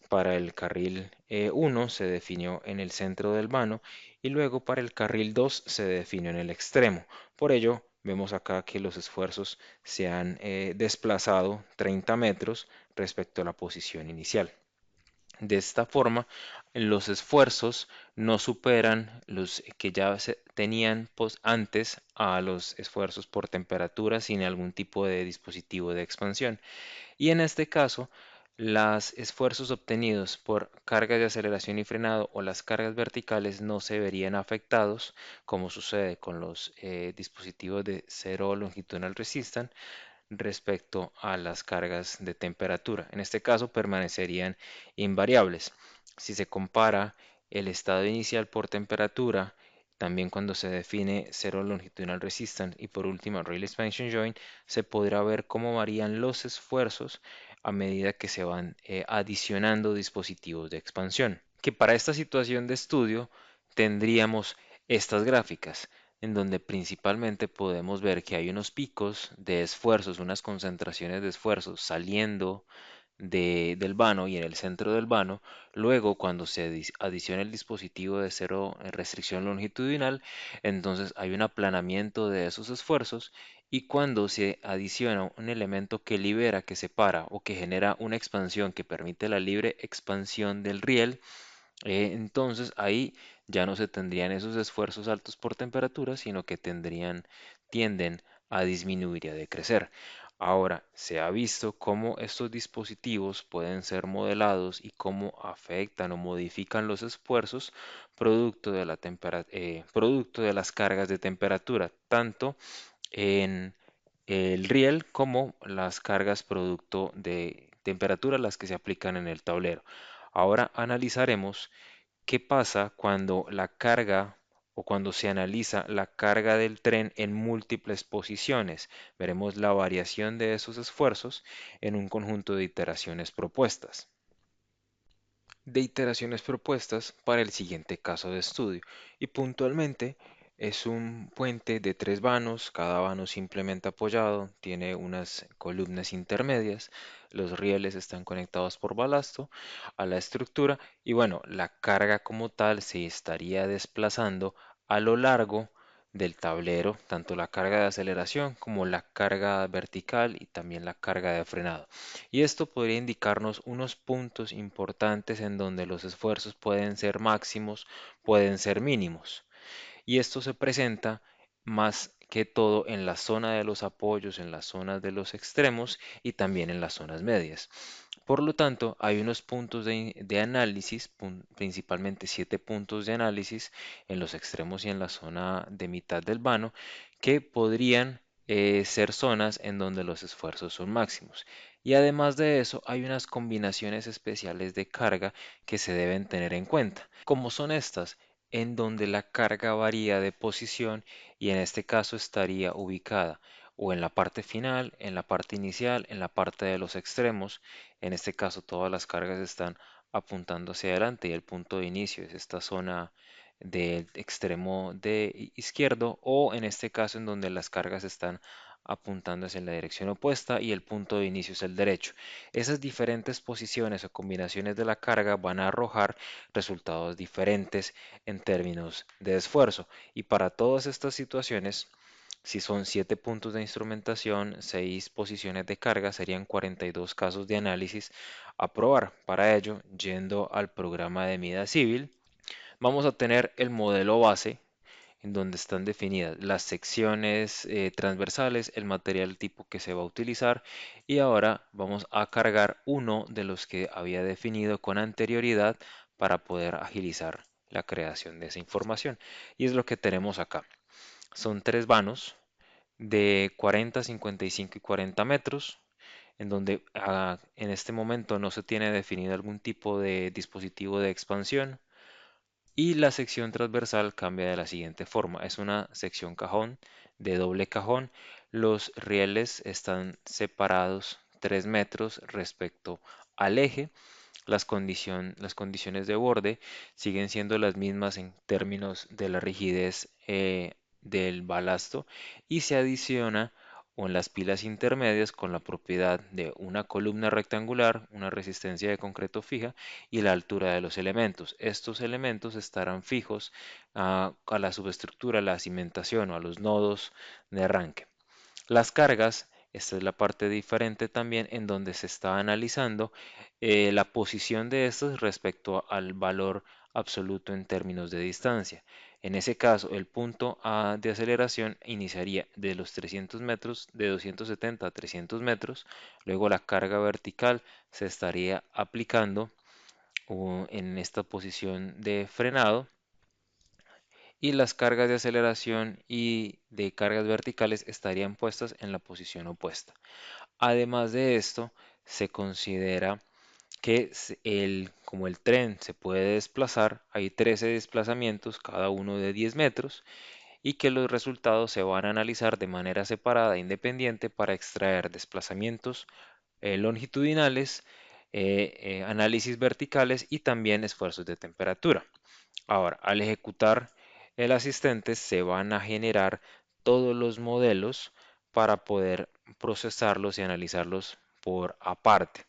Para el carril 1 se definió en el centro del vano y luego para el carril 2 se definió en el extremo. Por ello, vemos acá que los esfuerzos se han desplazado 30 metros respecto a la posición inicial. De esta forma, los esfuerzos no superan los que ya se tenían antes a los esfuerzos por temperatura sin algún tipo de dispositivo de expansión. Y en este caso, los esfuerzos obtenidos por cargas de aceleración y frenado o las cargas verticales no se verían afectados, como sucede con los dispositivos de cero longitudinal resistance, respecto a las cargas de temperatura. En este caso permanecerían invariables. Si se compara el estado inicial por temperatura, también cuando se define cero longitudinal resistance y por último Rail Expansion Joint, se podrá ver cómo varían los esfuerzos a medida que se van adicionando dispositivos de expansión. Que para esta situación de estudio tendríamos estas gráficas, en donde principalmente podemos ver que hay unos picos de esfuerzos, unas concentraciones de esfuerzos saliendo del vano y en el centro del vano. Luego, cuando se adiciona el dispositivo de cero restricción longitudinal, entonces hay un aplanamiento de esos esfuerzos, y cuando se adiciona un elemento que libera, que separa o que genera una expansión que permite la libre expansión del riel, entonces ahí ya no se tendrían esos esfuerzos altos por temperatura, sino que tienden a disminuir y a decrecer. Ahora, se ha visto cómo estos dispositivos pueden ser modelados y cómo afectan o modifican los esfuerzos producto de las cargas de temperatura, tanto en el riel como las cargas producto de temperatura, las que se aplican en el tablero. Ahora analizaremos qué pasa cuando la carga o cuando se analiza la carga del tren en múltiples posiciones. Veremos la variación de esos esfuerzos en un conjunto de iteraciones propuestas. Para el siguiente caso de estudio, y puntualmente es un puente de tres vanos, cada vano simplemente apoyado, tiene unas columnas intermedias, los rieles están conectados por balasto a la estructura, y bueno, la carga como tal se estaría desplazando a lo largo del tablero, tanto la carga de aceleración como la carga vertical y también la carga de frenado. Y esto podría indicarnos unos puntos importantes en donde los esfuerzos pueden ser máximos, pueden ser mínimos. Y esto se presenta más que todo en la zona de los apoyos, en las zonas de los extremos y también en las zonas medias. Por lo tanto, hay unos puntos de análisis, principalmente 7 puntos de análisis en los extremos y en la zona de mitad del vano, que podrían ser zonas en donde los esfuerzos son máximos. Y además de eso, hay unas combinaciones especiales de carga que se deben tener en cuenta. ¿Cómo son estas? En donde la carga varía de posición y en este caso estaría ubicada o en la parte final, en la parte inicial, en la parte de los extremos. En este caso todas las cargas están apuntando hacia adelante y el punto de inicio es esta zona del extremo de izquierdo, o en este caso en donde las cargas están apuntando hacia la dirección opuesta y el punto de inicio es el derecho. Esas diferentes posiciones o combinaciones de la carga van a arrojar resultados diferentes en términos de esfuerzo, y para todas estas situaciones, si son 7 puntos de instrumentación, 6 posiciones de carga, serían 42 casos de análisis a probar. Para ello, yendo al programa de mida civil, vamos a tener el modelo base en donde están definidas las secciones transversales, el material tipo que se va a utilizar, y ahora vamos a cargar uno de los que había definido con anterioridad para poder agilizar la creación de esa información. Y es lo que tenemos acá. Son tres vanos de 40, 55 y 40 metros, en donde en este momento no se tiene definido algún tipo de dispositivo de expansión, y la sección transversal cambia de la siguiente forma. Es una sección cajón de doble cajón. Los rieles están separados 3 metros respecto al eje. Las condiciones de borde siguen siendo las mismas en términos de la rigidez del balasto, y se adiciona o en las pilas intermedias con la propiedad de una columna rectangular, una resistencia de concreto fija y la altura de los elementos. Estos elementos estarán fijos a la subestructura, a la cimentación o a los nodos de arranque. Las cargas, esta es la parte diferente también en donde se está analizando la posición de estos respecto al valor absoluto en términos de distancia. En ese caso, el punto A de aceleración iniciaría de los 300 metros, de 270 a 300 metros. Luego la carga vertical se estaría aplicando en esta posición de frenado, y las cargas de aceleración y de cargas verticales estarían puestas en la posición opuesta. Además de esto, se considera que como el tren se puede desplazar, hay 13 desplazamientos, cada uno de 10 metros, y que los resultados se van a analizar de manera separada e independiente para extraer desplazamientos longitudinales, análisis verticales y también esfuerzos de temperatura. Ahora, al ejecutar el asistente se van a generar todos los modelos para poder procesarlos y analizarlos por aparte.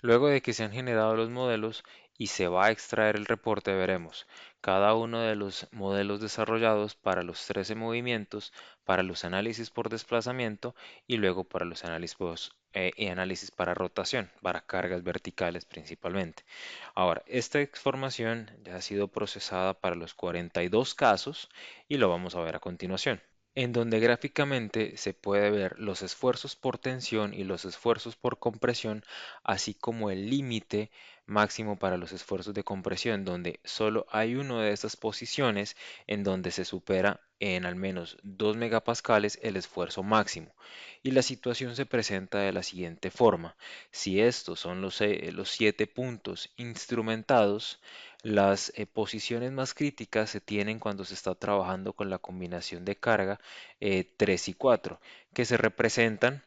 Luego de que se han generado los modelos y se va a extraer el reporte, veremos cada uno de los modelos desarrollados para los 13 movimientos, para los análisis por desplazamiento y luego para los análisis para rotación, para cargas verticales principalmente. Ahora, esta información ya ha sido procesada para los 42 casos y lo vamos a ver a continuación, en donde gráficamente se puede ver los esfuerzos por tensión y los esfuerzos por compresión, así como el límite máximo para los esfuerzos de compresión, donde solo hay una de estas posiciones en donde se supera en al menos 2 megapascales el esfuerzo máximo. Y la situación se presenta de la siguiente forma. Si estos son los 7 puntos instrumentados, las posiciones más críticas se tienen cuando se está trabajando con la combinación de carga 3 y 4, que se representan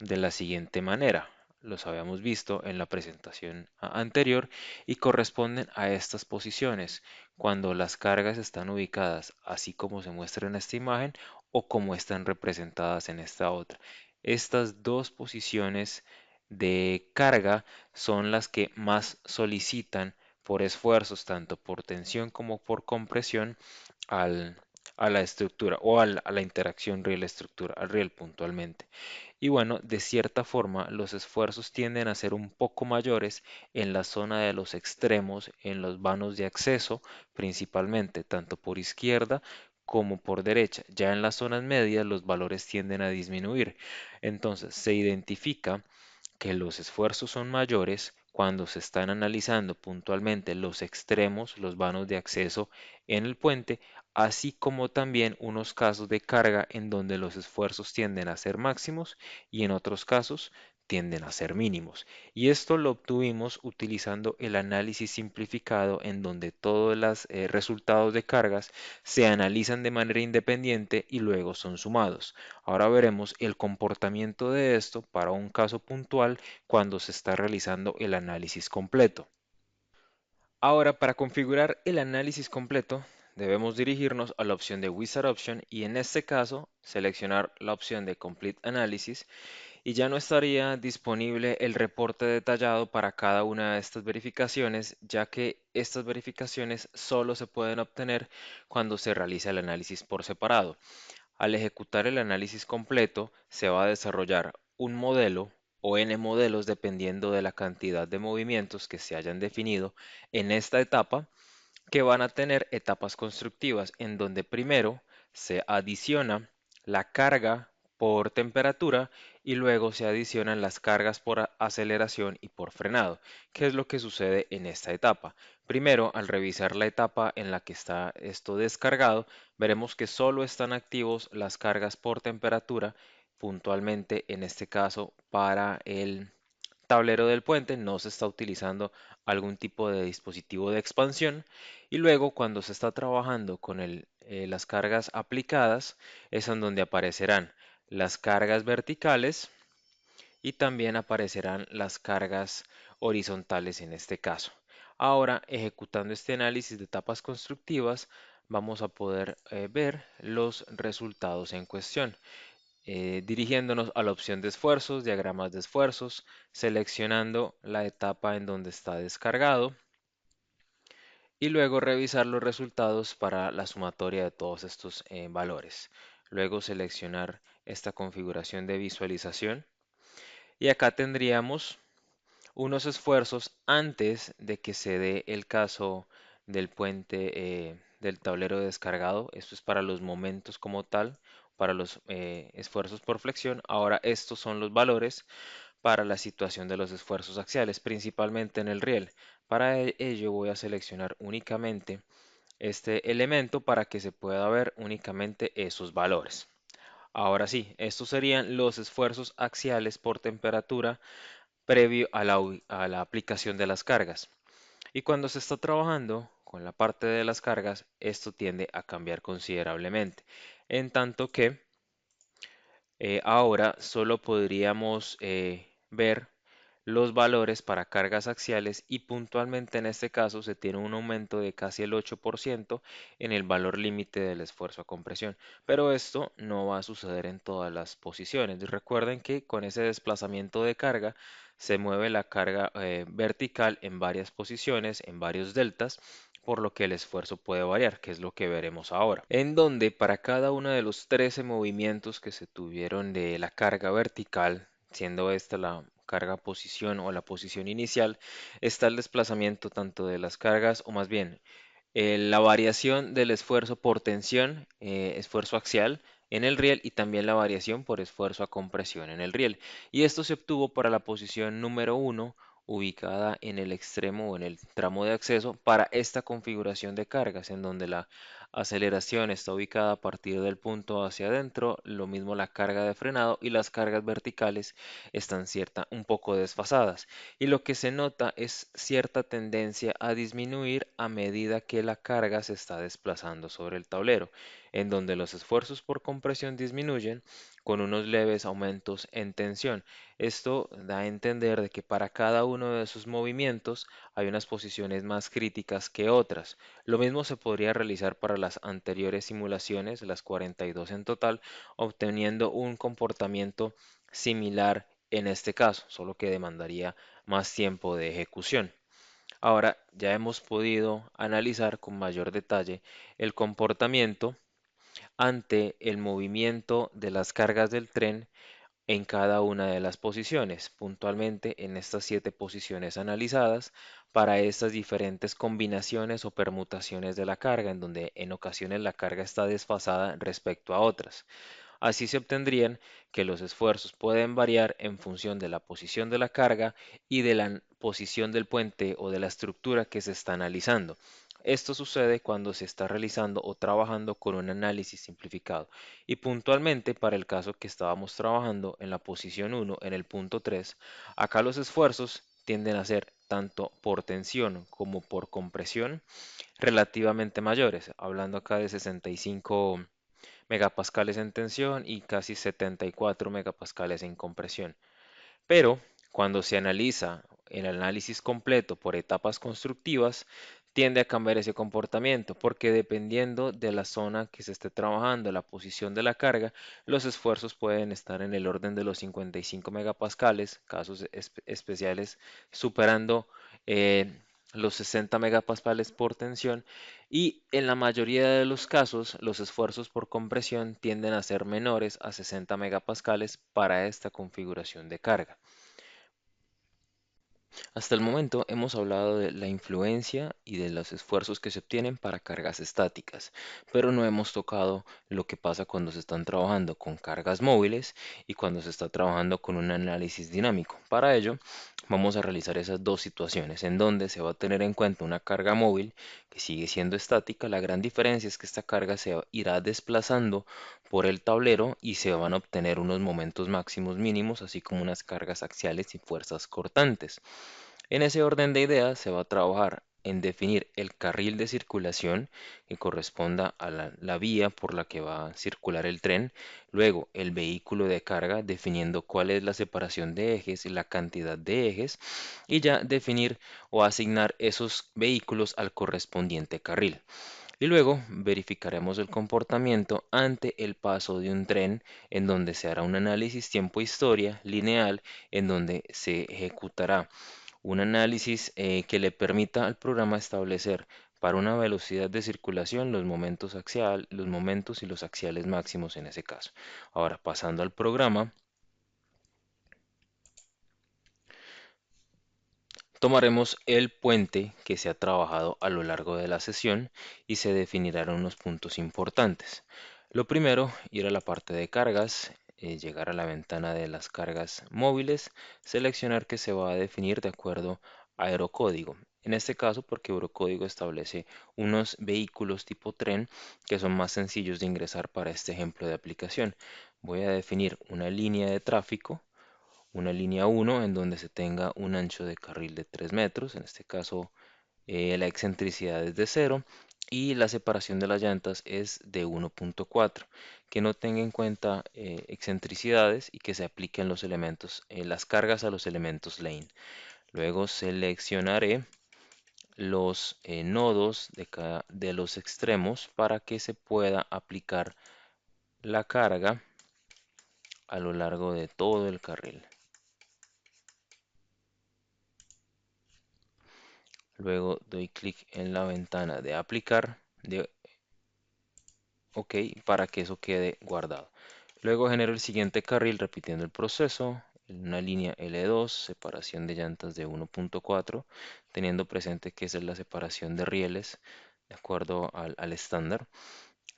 de la siguiente manera. Los habíamos visto en la presentación anterior y corresponden a estas posiciones cuando las cargas están ubicadas así como se muestra en esta imagen o como están representadas en esta otra. Estas dos posiciones de carga son las que más solicitan por esfuerzos, tanto por tensión como por compresión, al, a la estructura o a la interacción riel-estructura, al riel puntualmente. Y bueno, de cierta forma, los esfuerzos tienden a ser un poco mayores en la zona de los extremos, en los vanos de acceso, principalmente, tanto por izquierda como por derecha. Ya en las zonas medias los valores tienden a disminuir. Entonces, se identifica que los esfuerzos son mayores cuando se están analizando puntualmente los extremos, los vanos de acceso en el puente, así como también unos casos de carga en donde los esfuerzos tienden a ser máximos y en otros casos tienden a ser mínimos. Y esto lo obtuvimos utilizando el análisis simplificado en donde todos los resultados de cargas se analizan de manera independiente y luego son sumados. Ahora veremos el comportamiento de esto para un caso puntual cuando se está realizando el análisis completo. Ahora, para configurar el análisis completo, debemos dirigirnos a la opción de Wizard Option y en este caso seleccionar la opción de Complete Analysis y ya no estaría disponible el reporte detallado para cada una de estas verificaciones, ya que estas verificaciones solo se pueden obtener cuando se realiza el análisis por separado. Al ejecutar el análisis completo, se va a desarrollar un modelo o n modelos dependiendo de la cantidad de movimientos que se hayan definido en esta etapa, que van a tener etapas constructivas en donde primero se adiciona la carga por temperatura y luego se adicionan las cargas por aceleración y por frenado. ¿Qué es lo que sucede en esta etapa? Primero, al revisar la etapa en la que está esto descargado, veremos que solo están activos las cargas por temperatura, puntualmente en este caso para el tablero del puente no se está utilizando algún tipo de dispositivo de expansión y luego cuando se está trabajando con las cargas aplicadas es en donde aparecerán las cargas verticales y también aparecerán las cargas horizontales en este caso. Ahora, ejecutando este análisis de etapas constructivas, vamos a poder ver los resultados en cuestión. Dirigiéndonos a la opción de esfuerzos, diagramas de esfuerzos, seleccionando la etapa en donde está descargado y luego revisar los resultados para la sumatoria de todos estos valores. Luego seleccionar esta configuración de visualización y acá tendríamos unos esfuerzos antes de que se dé el caso del puente del tablero descargado. Esto es para los momentos como tal, para los esfuerzos por flexión. Ahora estos son los valores para la situación de los esfuerzos axiales, principalmente en el riel. Para ello voy a seleccionar únicamente este elemento para que se pueda ver únicamente esos valores. Ahora sí, estos serían los esfuerzos axiales por temperatura previo a la aplicación de las cargas. Y cuando se está trabajando con la parte de las cargas, esto tiende a cambiar considerablemente. En tanto que ahora solo podríamos ver los valores para cargas axiales y puntualmente en este caso se tiene un aumento de casi el 8% en el valor límite del esfuerzo a compresión. Pero esto no va a suceder en todas las posiciones. Recuerden que con ese desplazamiento de carga se mueve la carga vertical en varias posiciones, en varios deltas, por lo que el esfuerzo puede variar, que es lo que veremos ahora. En donde para cada uno de los 13 movimientos que se tuvieron de la carga vertical, siendo esta la carga posición o la posición inicial, está el desplazamiento tanto de las cargas, o más bien la variación del esfuerzo por tensión, esfuerzo axial en el riel y también la variación por esfuerzo a compresión en el riel. Y esto se obtuvo para la posición número 1 ubicada en el extremo o en el tramo de acceso para esta configuración de cargas en donde la aceleración está ubicada a partir del punto hacia adentro, lo mismo la carga de frenado y las cargas verticales están un poco desfasadas y lo que se nota es cierta tendencia a disminuir a medida que la carga se está desplazando sobre el tablero, en donde los esfuerzos por compresión disminuyen con unos leves aumentos en tensión. Esto da a entender de que para cada uno de sus movimientos hay unas posiciones más críticas que otras. Lo mismo se podría realizar para las anteriores simulaciones, las 42 en total, obteniendo un comportamiento similar en este caso, solo que demandaría más tiempo de ejecución. Ahora ya hemos podido analizar con mayor detalle el comportamiento ante el movimiento de las cargas del tren en cada una de las posiciones, puntualmente en estas 7 posiciones analizadas para estas diferentes combinaciones o permutaciones de la carga, en donde en ocasiones la carga está desfasada respecto a otras. Así se obtendrían que los esfuerzos pueden variar en función de la posición de la carga y de la posición del puente o de la estructura que se está analizando. Esto sucede cuando se está realizando o trabajando con un análisis simplificado. Y puntualmente para el caso que estábamos trabajando en la posición 1 en el punto 3, acá los esfuerzos tienden a ser tanto por tensión como por compresión relativamente mayores, hablando acá de 65 megapascales en tensión y casi 74 megapascales en compresión. Pero cuando se analiza el análisis completo por etapas constructivas, tiende a cambiar ese comportamiento, porque dependiendo de la zona que se esté trabajando, la posición de la carga, los esfuerzos pueden estar en el orden de los 55 megapascales, casos especiales superando eh, los 60 megapascales por tensión, y en la mayoría de los casos los esfuerzos por compresión tienden a ser menores a 60 megapascales para esta configuración de carga. Hasta el momento hemos hablado de la influencia y de los esfuerzos que se obtienen para cargas estáticas, pero no hemos tocado lo que pasa cuando se están trabajando con cargas móviles y cuando se está trabajando con un análisis dinámico. Para ello, vamos a realizar esas dos situaciones en donde se va a tener en cuenta una carga móvil que sigue siendo estática. La gran diferencia es que esta carga se irá desplazando por el tablero y se van a obtener unos momentos máximos mínimos, así como unas cargas axiales y fuerzas cortantes. En ese orden de ideas se va a trabajar en definir el carril de circulación que corresponda a la vía por la que va a circular el tren, luego el vehículo de carga definiendo cuál es la separación de ejes y la cantidad de ejes y ya definir o asignar esos vehículos al correspondiente carril. Y luego verificaremos el comportamiento ante el paso de un tren en donde se hará un análisis tiempo-historia lineal en donde se ejecutará un análisis que le permita al programa establecer para una velocidad de circulación los momentos y los axiales máximos en ese caso. Ahora, pasando al programa, tomaremos el puente que se ha trabajado a lo largo de la sesión y se definirán unos puntos importantes. Lo primero, ir a la parte de cargas, llegar a la ventana de las cargas móviles, seleccionar que se va a definir de acuerdo a Eurocódigo. En este caso, porque Eurocódigo establece unos vehículos tipo tren que son más sencillos de ingresar para este ejemplo de aplicación. Voy a definir una línea de tráfico, una línea 1 en donde se tenga un ancho de carril de 3 metros, en este caso la excentricidad es de 0, y la separación de las llantas es de 1.4, que no tenga en cuenta excentricidades y que se apliquen los elementos, las cargas a los elementos lane. Luego seleccionaré los nodos de los extremos para que se pueda aplicar la carga a lo largo de todo el carril. Luego doy clic en la ventana de aplicar, OK, para que eso quede guardado. Luego genero el siguiente carril repitiendo el proceso, en una línea L2, separación de llantas de 1.4, teniendo presente que esa es la separación de rieles de acuerdo al estándar.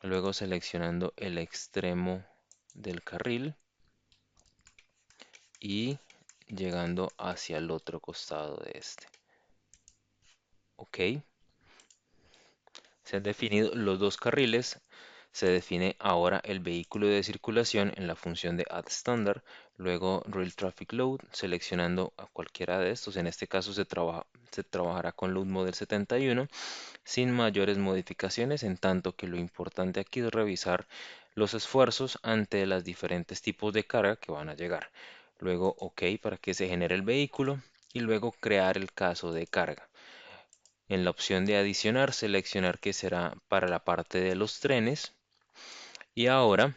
Luego seleccionando el extremo del carril y llegando hacia el otro costado de este. OK, se han definido los dos carriles. Se define ahora el vehículo de circulación en la función de addStandard, luego Real Traffic Load, seleccionando a cualquiera de estos. En este caso se trabajará con Load Model 71 sin mayores modificaciones, en tanto que lo importante aquí es revisar los esfuerzos ante los diferentes tipos de carga que van a llegar. Luego OK para que se genere el vehículo y luego crear el caso de carga. En la opción de adicionar, seleccionar que será para la parte de los trenes y ahora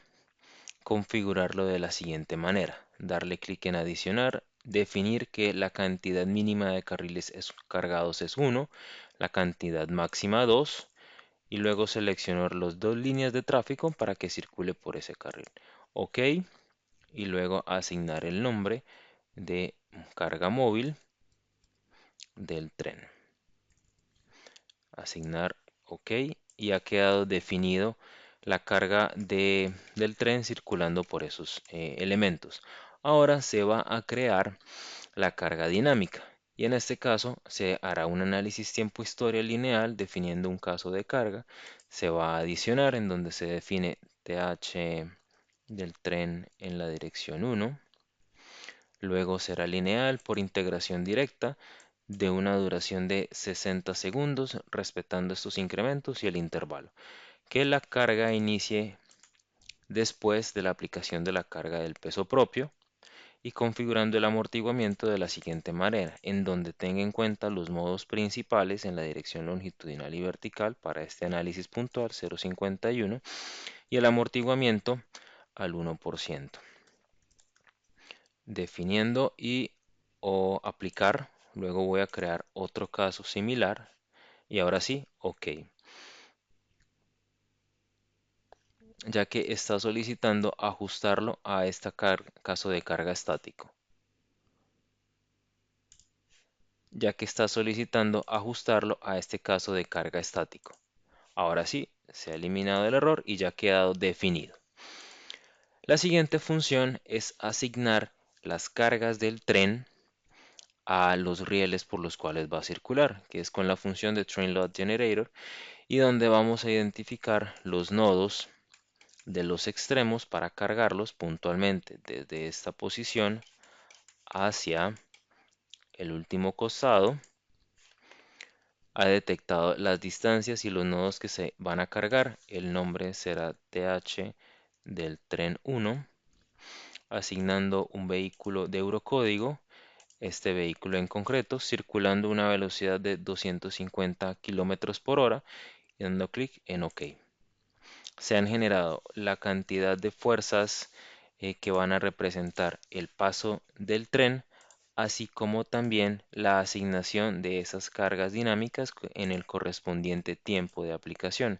configurarlo de la siguiente manera. Darle clic en adicionar, definir que la cantidad mínima de carriles cargados es 1, la cantidad máxima 2 y luego seleccionar las dos líneas de tráfico para que circule por ese carril. OK y luego asignar el nombre de carga móvil del tren. Asignar OK y ha quedado definido la carga del tren circulando por esos elementos. Ahora se va a crear la carga dinámica y en este caso se hará un análisis tiempo-historia lineal definiendo un caso de carga. Se va a adicionar en donde se define TH del tren en la dirección 1. Luego será lineal por integración directa de una duración de 60 segundos, respetando estos incrementos y el intervalo. Que la carga inicie después de la aplicación de la carga del peso propio y configurando el amortiguamiento de la siguiente manera, en donde tenga en cuenta los modos principales en la dirección longitudinal y vertical para este análisis puntual 0.51 y el amortiguamiento al 1%. Definiendo y o aplicar, luego voy a crear otro caso similar y ahora sí, OK, ya que está solicitando ajustarlo a este caso de carga estático. Ya que está solicitando ajustarlo a este caso de carga estático. Ahora sí, se ha eliminado el error y ya ha quedado definido. La siguiente función es asignar las cargas del tren a los rieles por los cuales va a circular, que es con la función de TrainLoadGenerator y donde vamos a identificar los nodos de los extremos para cargarlos puntualmente desde esta posición hacia el último costado. Ha detectado las distancias y los nodos que se van a cargar. El nombre será TH del tren 1, asignando un vehículo de eurocódigo. Este vehículo en concreto circulando a una velocidad de 250 km por hora y dando clic en OK. Se han generado la cantidad de fuerzas que van a representar el paso del tren, así como también la asignación de esas cargas dinámicas en el correspondiente tiempo de aplicación,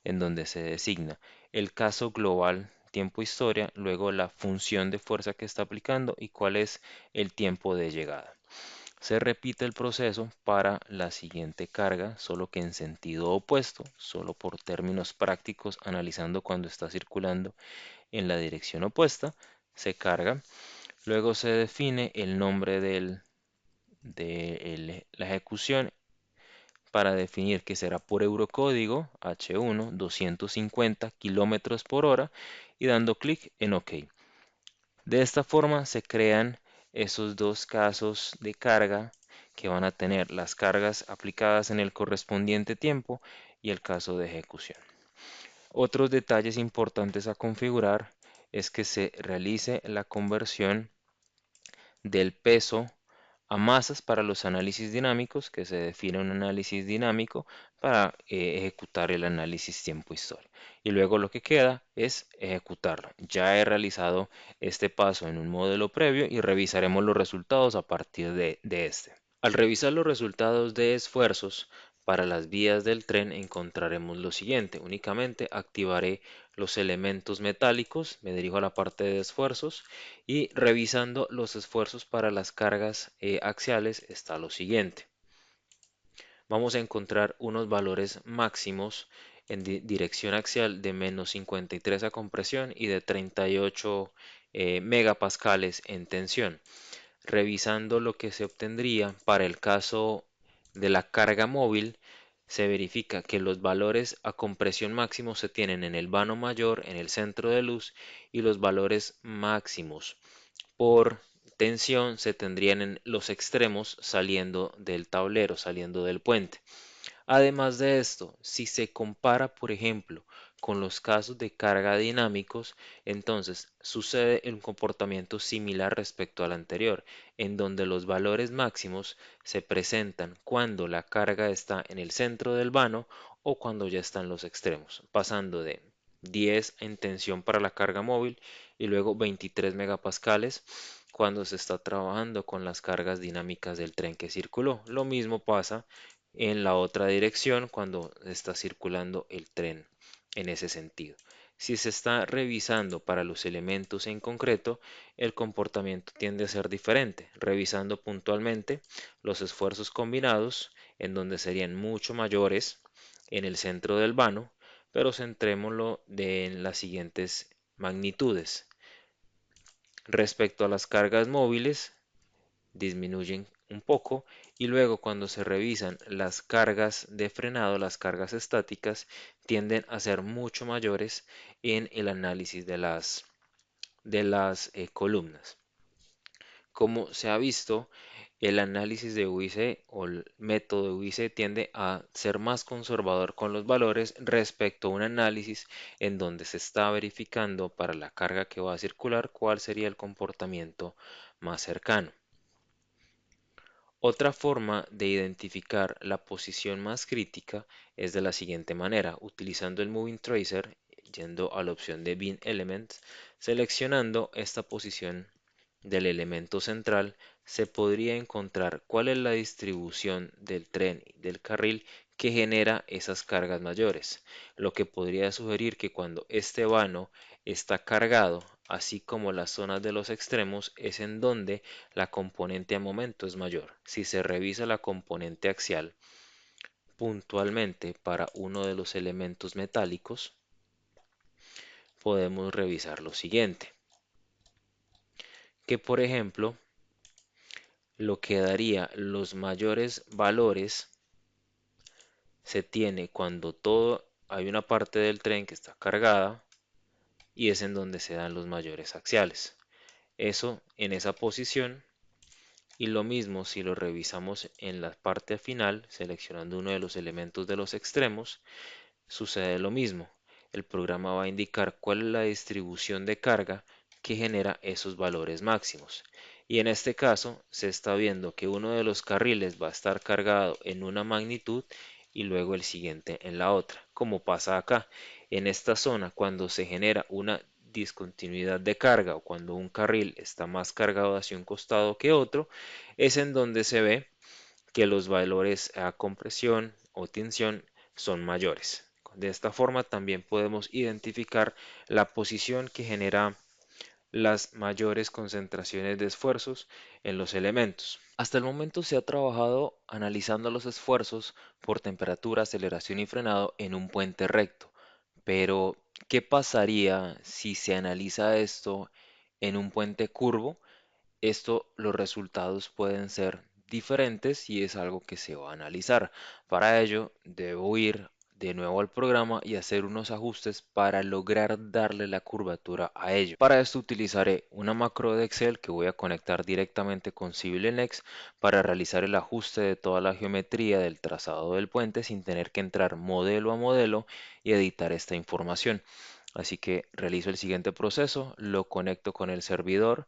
en donde se designa el caso global tiempo historia, luego la función de fuerza que está aplicando y cuál es el tiempo de llegada. Se repite el proceso para la siguiente carga, solo que en sentido opuesto, solo por términos prácticos, analizando cuando está circulando en la dirección opuesta, se carga. Luego se define el nombre de la ejecución para definir que será por eurocódigo H1 250 km por hora y dando clic en OK. De esta forma se crean esos dos casos de carga que van a tener las cargas aplicadas en el correspondiente tiempo y el caso de ejecución. Otros detalles importantes a configurar es que se realice la conversión del peso a masas para los análisis dinámicos, que se define un análisis dinámico para ejecutar el análisis tiempo-historia. Y luego lo que queda es ejecutarlo. Ya he realizado este paso en un modelo previo y revisaremos los resultados a partir de este. Al revisar los resultados de esfuerzos para las vías del tren encontraremos lo siguiente. Únicamente activaré los elementos metálicos, me dirijo a la parte de esfuerzos y revisando los esfuerzos para las cargas axiales está lo siguiente. Vamos a encontrar unos valores máximos en dirección axial de menos 53 a compresión y de 38 megapascales en tensión. Revisando lo que se obtendría para el caso de la carga móvil, se verifica que los valores a compresión máximo se tienen en el vano mayor, en el centro de luz, y los valores máximos por tensión se tendrían en los extremos saliendo del tablero, saliendo del puente. Además de esto, si se compara, por ejemplo, con los casos de carga dinámicos, entonces sucede un comportamiento similar respecto al anterior, en donde los valores máximos se presentan cuando la carga está en el centro del vano o cuando ya está en los extremos, pasando de 10 en tensión para la carga móvil y luego 23 megapascales cuando se está trabajando con las cargas dinámicas del tren que circuló. Lo mismo pasa en la otra dirección cuando está circulando el tren en ese sentido. Si se está revisando para los elementos en concreto, el comportamiento tiende a ser diferente, revisando puntualmente los esfuerzos combinados, en donde serían mucho mayores en el centro del vano, pero centrémoslo en las siguientes magnitudes. Respecto a las cargas móviles, disminuyen un poco y luego cuando se revisan las cargas de frenado, las cargas estáticas tienden a ser mucho mayores en el análisis de las columnas. Como se ha visto, el análisis de UIC o el método de UIC tiende a ser más conservador con los valores respecto a un análisis en donde se está verificando para la carga que va a circular cuál sería el comportamiento más cercano. Otra forma de identificar la posición más crítica es de la siguiente manera, utilizando el Moving Tracer, yendo a la opción de Bin Elements, seleccionando esta posición del elemento central, se podría encontrar cuál es la distribución del tren y del carril que genera esas cargas mayores, lo que podría sugerir que cuando este vano está cargado, así como las zonas de los extremos, es en donde la componente a momento es mayor. Si se revisa la componente axial puntualmente para uno de los elementos metálicos, podemos revisar lo siguiente, que por ejemplo, lo que daría los mayores valores se tiene cuando hay una parte del tren que está cargada y es en donde se dan los mayores axiales. Eso en esa posición. Y lo mismo si lo revisamos en la parte final, seleccionando uno de los elementos de los extremos, sucede lo mismo. El programa va a indicar cuál es la distribución de carga que genera esos valores máximos. Y en este caso se está viendo que uno de los carriles va a estar cargado en una magnitud y luego el siguiente en la otra, como pasa acá. En esta zona, cuando se genera una discontinuidad de carga o cuando un carril está más cargado hacia un costado que otro, es en donde se ve que los valores a compresión o tensión son mayores. De esta forma también podemos identificar la posición que genera las mayores concentraciones de esfuerzos en los elementos. Hasta el momento se ha trabajado analizando los esfuerzos por temperatura, aceleración y frenado en un puente recto. Pero, ¿qué pasaría si se analiza esto en un puente curvo? Los resultados pueden ser diferentes y es algo que se va a analizar. Para ello, debo ir de nuevo al programa y hacer unos ajustes para lograr darle la curvatura a ello. Para esto utilizaré una macro de Excel que voy a conectar directamente con CivilNext para realizar el ajuste de toda la geometría del trazado del puente sin tener que entrar modelo a modelo y editar esta información. Así que realizo el siguiente proceso, lo conecto con el servidor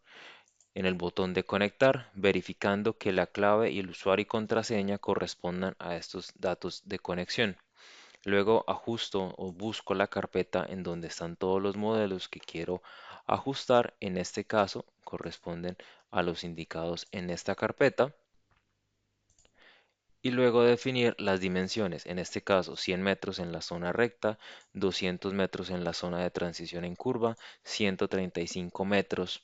en el botón de conectar, verificando que la clave y el usuario y contraseña correspondan a estos datos de conexión. Luego ajusto o busco la carpeta en donde están todos los modelos que quiero ajustar. En este caso corresponden a los indicados en esta carpeta. Y luego definir las dimensiones, en este caso 100 metros en la zona recta, 200 metros en la zona de transición en curva, 135 metros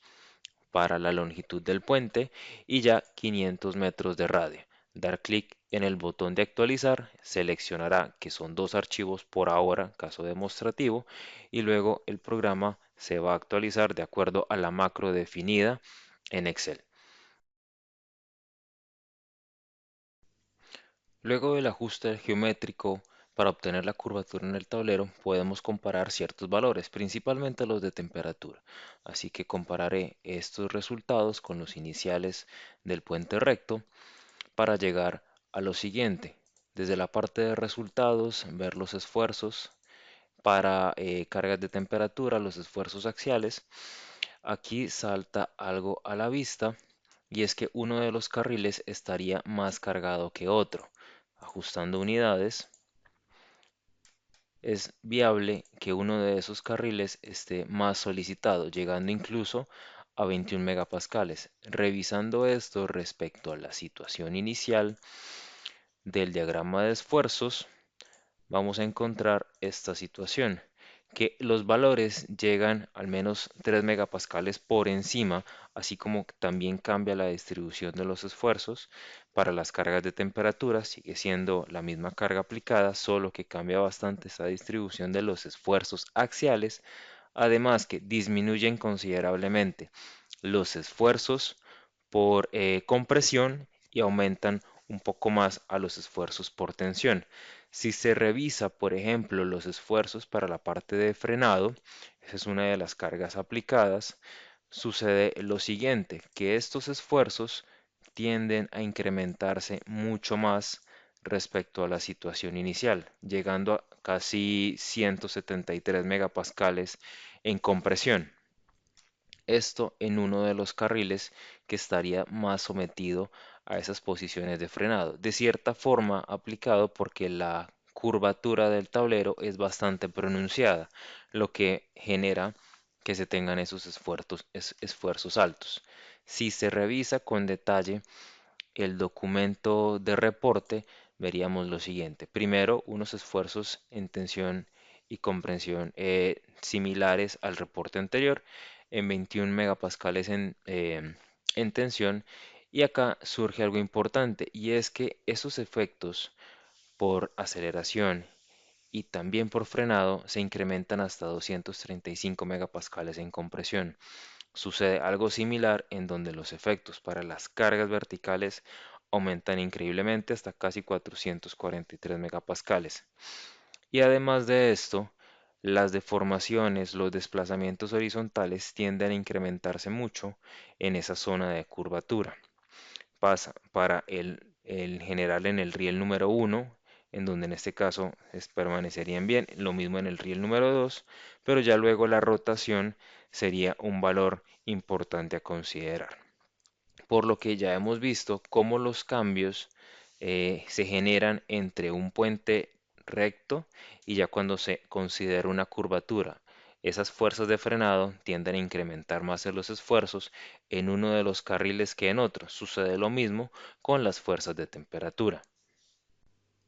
para la longitud del puente y ya 500 metros de radio. Dar clic en el botón de actualizar, seleccionará que son dos archivos por ahora, caso demostrativo, y luego el programa se va a actualizar de acuerdo a la macro definida en Excel. Luego del ajuste geométrico para obtener la curvatura en el tablero, podemos comparar ciertos valores, principalmente los de temperatura. Así que compararé estos resultados con los iniciales del puente recto para llegar a lo siguiente. Desde la parte de resultados, ver los esfuerzos para cargas de temperatura, los esfuerzos axiales. Aquí salta algo a la vista y es que uno de los carriles estaría más cargado que otro. Ajustando unidades, es viable que uno de esos carriles esté más solicitado, llegando incluso a 21 megapascales. Revisando esto respecto a la situación inicial del diagrama de esfuerzos, vamos a encontrar esta situación, que los valores llegan al menos 3 megapascales por encima, así como también cambia la distribución de los esfuerzos. Para las cargas de temperatura sigue siendo la misma carga aplicada, solo que cambia bastante esta distribución de los esfuerzos axiales, además que disminuyen considerablemente los esfuerzos por compresión y aumentan un poco más a los esfuerzos por tensión. Si se revisa, por ejemplo, los esfuerzos para la parte de frenado, esa es una de las cargas aplicadas, sucede lo siguiente, que estos esfuerzos tienden a incrementarse mucho más respecto a la situación inicial, llegando a casi 173 megapascales en compresión. Esto en uno de los carriles que estaría más sometido a esas posiciones de frenado. De cierta forma aplicado porque la curvatura del tablero es bastante pronunciada, lo que genera que se tengan esos esfuerzos altos. Si se revisa con detalle el documento de reporte, veríamos lo siguiente. Primero, unos esfuerzos en tensión y comprensión similares al reporte anterior, en 21 megapascales en tensión. Y acá surge algo importante, y es que esos efectos por aceleración y también por frenado se incrementan hasta 235 megapascales en compresión. Sucede algo similar en donde los efectos para las cargas verticales aumentan increíblemente hasta casi 443 megapascales. Y además de esto, las deformaciones, los desplazamientos horizontales tienden a incrementarse mucho en esa zona de curvatura. Pasa para el general en el riel número 1, en donde en este caso permanecerían bien, lo mismo en el riel número 2, pero ya luego la rotación sería un valor importante a considerar. Por lo que ya hemos visto cómo los cambios se generan entre un puente recto y ya cuando se considera una curvatura. Esas fuerzas de frenado tienden a incrementar más en los esfuerzos en uno de los carriles que en otro. Sucede lo mismo con las fuerzas de temperatura.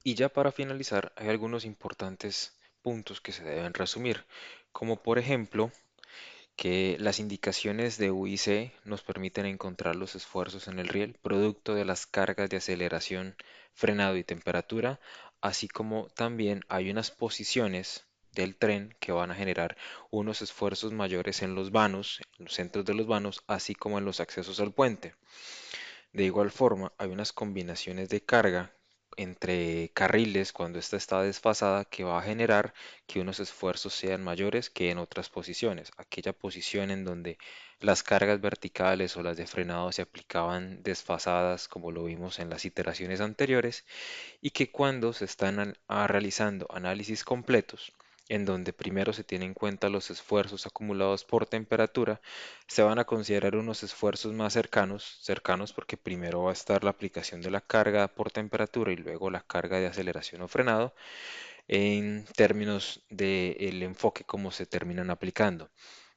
Y ya para finalizar, hay algunos importantes puntos que se deben resumir, como por ejemplo que las indicaciones de UIC nos permiten encontrar los esfuerzos en el riel, producto de las cargas de aceleración, frenado y temperatura, así como también hay unas posiciones del tren que van a generar unos esfuerzos mayores en los vanos, en los centros de los vanos, así como en los accesos al puente. De igual forma, hay unas combinaciones de carga entre carriles cuando ésta está desfasada que va a generar que unos esfuerzos sean mayores que en otras posiciones. Aquella posición en donde las cargas verticales o las de frenado se aplicaban desfasadas, como lo vimos en las iteraciones anteriores, y que cuando se están realizando análisis completos, en donde primero se tienen en cuenta los esfuerzos acumulados por temperatura, se van a considerar unos esfuerzos más cercanos porque primero va a estar la aplicación de la carga por temperatura y luego la carga de aceleración o frenado en términos del enfoque como se terminan aplicando.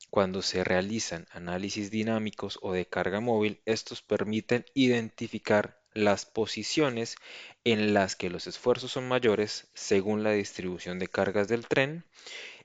Cuando se realizan análisis dinámicos o de carga móvil, estos permiten identificar las posiciones en las que los esfuerzos son mayores según la distribución de cargas del tren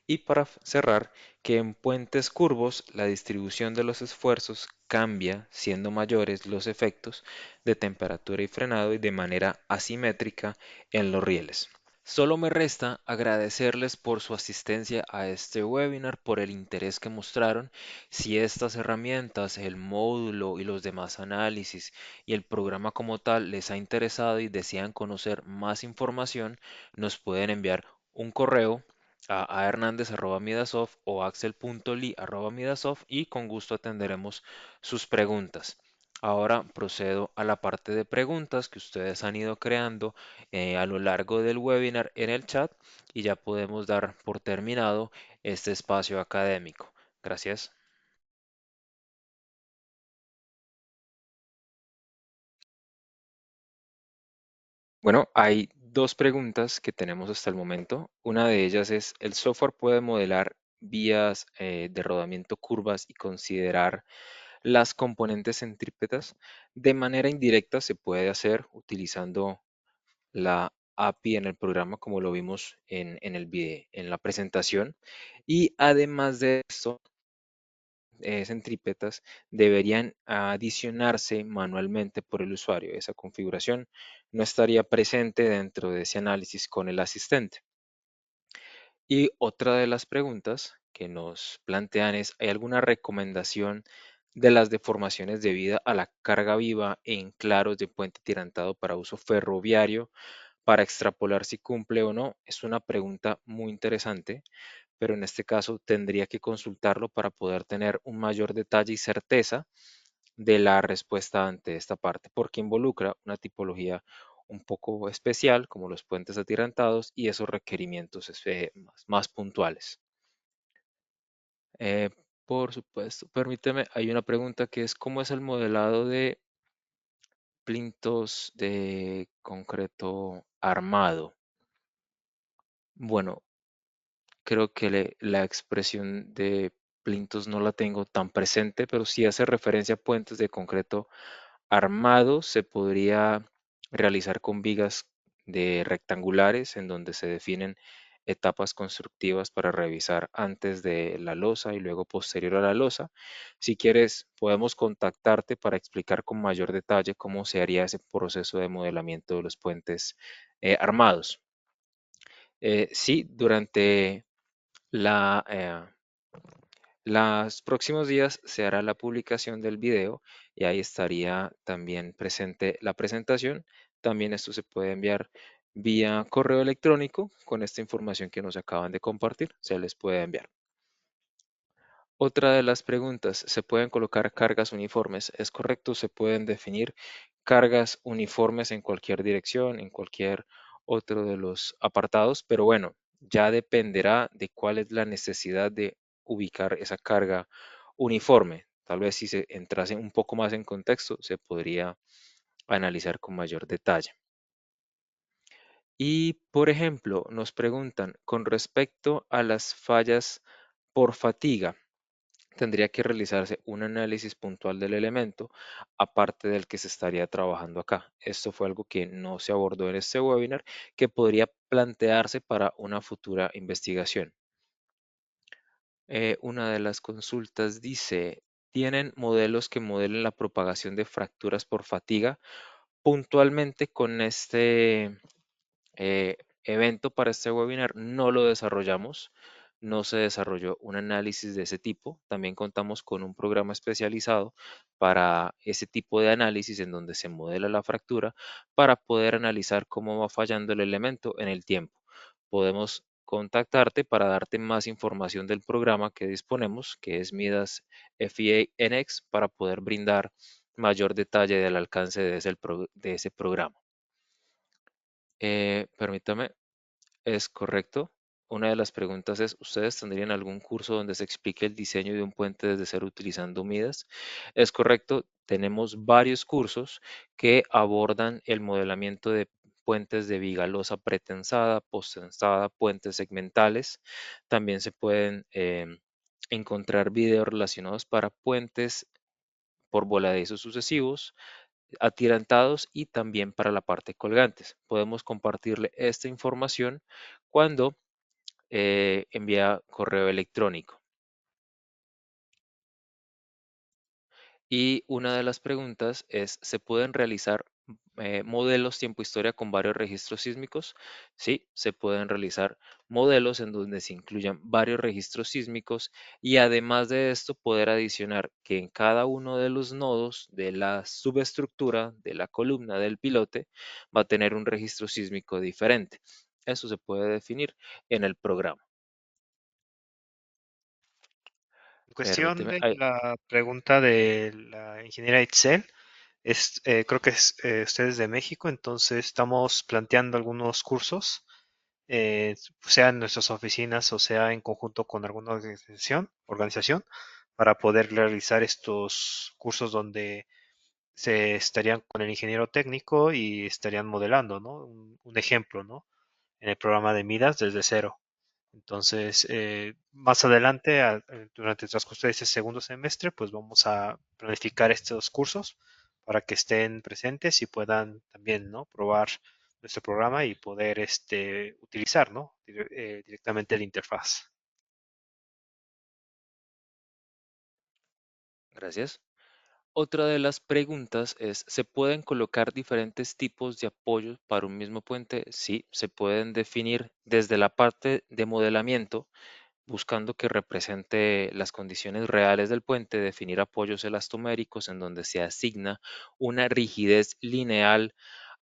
y para cerrar, que en puentes curvos la distribución de los esfuerzos cambia siendo mayores los efectos de temperatura y frenado y de manera asimétrica en los rieles. Solo me resta agradecerles por su asistencia a este webinar, por el interés que mostraron. Si estas herramientas, el módulo y los demás análisis y el programa como tal les ha interesado y desean conocer más información, nos pueden enviar un correo a hernandez@midasoft o axel.li@midasoft y con gusto atenderemos sus preguntas. Ahora procedo a la parte de preguntas que ustedes han ido creando a lo largo del webinar en el chat y ya podemos dar por terminado este espacio académico. Gracias. Bueno, hay dos preguntas que tenemos hasta el momento. Una de ellas es, ¿el software puede modelar vías de rodamiento curvas y considerar las componentes centrípetas? De manera indirecta se puede hacer utilizando la API en el programa, como lo vimos en el video, en la presentación. Y además de esto, centrípetas deberían adicionarse manualmente por el usuario. Esa configuración no estaría presente dentro de ese análisis con el asistente. Y otra de las preguntas que nos plantean es, ¿hay alguna recomendación de las deformaciones debidas a la carga viva en claros de puente tirantado para uso ferroviario para extrapolar si cumple o no? Es una pregunta muy interesante, pero en este caso tendría que consultarlo para poder tener un mayor detalle y certeza de la respuesta ante esta parte, porque involucra una tipología un poco especial, como los puentes atirantados y esos requerimientos más puntuales. Eh, por supuesto, permíteme, hay una pregunta que es, ¿cómo es el modelado de plintos de concreto armado? Bueno, creo que la expresión de plintos no la tengo tan presente, pero sí hace referencia a puentes de concreto armado. Se podría realizar con vigas de rectangulares en donde se definen etapas constructivas para revisar antes de la losa y luego posterior a la losa. Si quieres, podemos contactarte para explicar con mayor detalle cómo se haría ese proceso de modelamiento de los puentes armados. Sí, durante la, los próximos días se hará la publicación del video y ahí estaría también presente la presentación. También esto se puede enviar vía correo electrónico con esta información que nos acaban de compartir. Se les puede enviar. Otra de las preguntas, ¿se pueden colocar cargas uniformes? Es correcto, se pueden definir cargas uniformes en cualquier dirección, en cualquier otro de los apartados, pero bueno, ya dependerá de cuál es la necesidad de ubicar esa carga uniforme. Tal vez si se entrase un poco más en contexto, se podría analizar con mayor detalle. Y, por ejemplo, nos preguntan con respecto a las fallas por fatiga. Tendría que realizarse un análisis puntual del elemento, aparte del que se estaría trabajando acá. Esto fue algo que no se abordó en este webinar, que podría plantearse para una futura investigación. Una de las consultas dice, ¿tienen modelos que modelen la propagación de fracturas por fatiga? Puntualmente con este evento para este webinar no lo desarrollamos, no se desarrolló un análisis de ese tipo. También contamos con un programa especializado para ese tipo de análisis en donde se modela la fractura para poder analizar cómo va fallando el elemento en el tiempo. Podemos contactarte para darte más información del programa que disponemos, que es Midas FEA-NX, para poder brindar mayor detalle del alcance de ese programa. Permítame, es correcto. Una de las preguntas es, ¿ustedes tendrían algún curso donde se explique el diseño de un puente desde cero utilizando Midas? Es correcto, tenemos varios cursos que abordan el modelamiento de puentes de viga losa pretensada, posttensada, puentes segmentales. También se pueden encontrar videos relacionados para puentes por voladizos sucesivos, atirantados y también para la parte colgantes. Podemos compartirle esta información cuando envía correo electrónico. Y una de las preguntas es, ¿se pueden realizar modelos tiempo-historia con varios registros sísmicos? Sí, se pueden realizar modelos en donde se incluyan varios registros sísmicos y además de esto poder adicionar que en cada uno de los nodos de la subestructura de la columna del pilote va a tener un registro sísmico diferente. Eso se puede definir en el programa. En cuestión Permíteme, de la pregunta de la ingeniera Itzel, creo que ustedes de México, entonces estamos planteando algunos cursos, sea en nuestras oficinas o sea en conjunto con alguna organización, para poder realizar estos cursos donde se estarían con el ingeniero técnico y estarían modelando, ¿no? Un ejemplo, ¿no? En el programa de Midas desde cero. Entonces, más adelante, durante el transcurso de este segundo semestre, pues vamos a planificar estos cursos para que estén presentes y puedan también, ¿no? Probar nuestro programa y poder utilizar, ¿no? Directamente la interfaz. gracias. Otra de las preguntas es, ¿se pueden colocar diferentes tipos de apoyos para un mismo puente? Sí, se pueden definir desde la parte de modelamiento, buscando que represente las condiciones reales del puente, definir apoyos elastoméricos en donde se asigna una rigidez lineal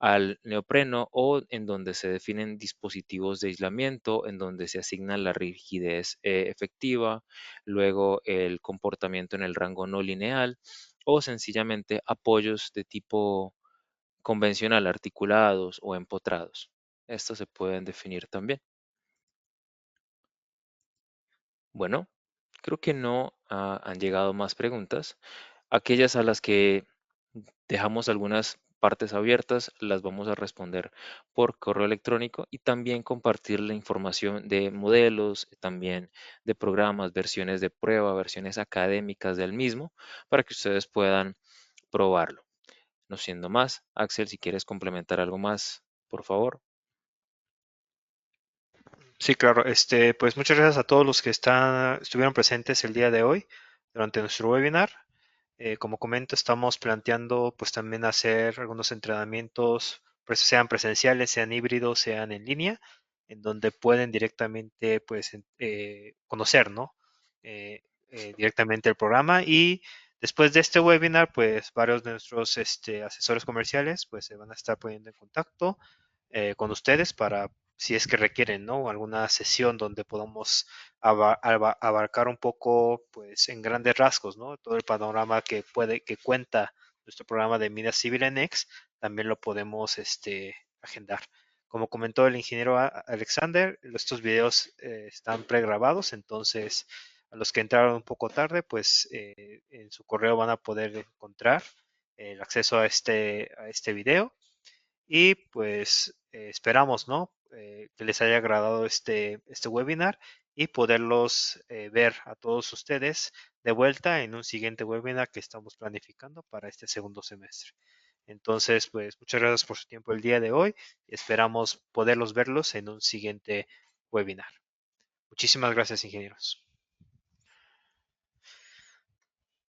al neopreno o en donde se definen dispositivos de aislamiento, en donde se asigna la rigidez efectiva, luego el comportamiento en el rango no lineal o sencillamente apoyos de tipo convencional, articulados o empotrados. Estos se pueden definir también. Bueno, creo que no han llegado más preguntas. Aquellas a las que dejamos algunas partes abiertas las vamos a responder por correo electrónico y también compartir la información de modelos, también de programas, versiones de prueba, versiones académicas del mismo, para que ustedes puedan probarlo. No siendo más, Axel, si quieres complementar algo más, por favor. Sí, claro. Pues muchas gracias a todos los que estuvieron presentes el día de hoy durante nuestro webinar. Como comento, estamos planteando pues también hacer algunos entrenamientos, pues sean presenciales, sean híbridos, sean en línea, en donde pueden directamente pues conocer, ¿no? Directamente el programa y después de este webinar, pues varios de nuestros asesores comerciales pues se van a estar poniendo en contacto con ustedes para si es que requieren, ¿no? Alguna sesión donde podamos abarcar un poco, pues, en grandes rasgos, ¿no? Todo el panorama que cuenta nuestro programa de Midas Civil NX, también lo podemos, agendar. Como comentó el ingeniero Alexander, estos videos están pregrabados, entonces a los que entraron un poco tarde, pues en su correo van a poder encontrar el acceso a este video y pues esperamos, ¿no? Que les haya agradado este webinar y poderlos ver a todos ustedes de vuelta en un siguiente webinar que estamos planificando para este segundo semestre. Entonces, pues muchas gracias por su tiempo el día de hoy y esperamos poderlos verlos en un siguiente webinar. Muchísimas gracias, ingenieros.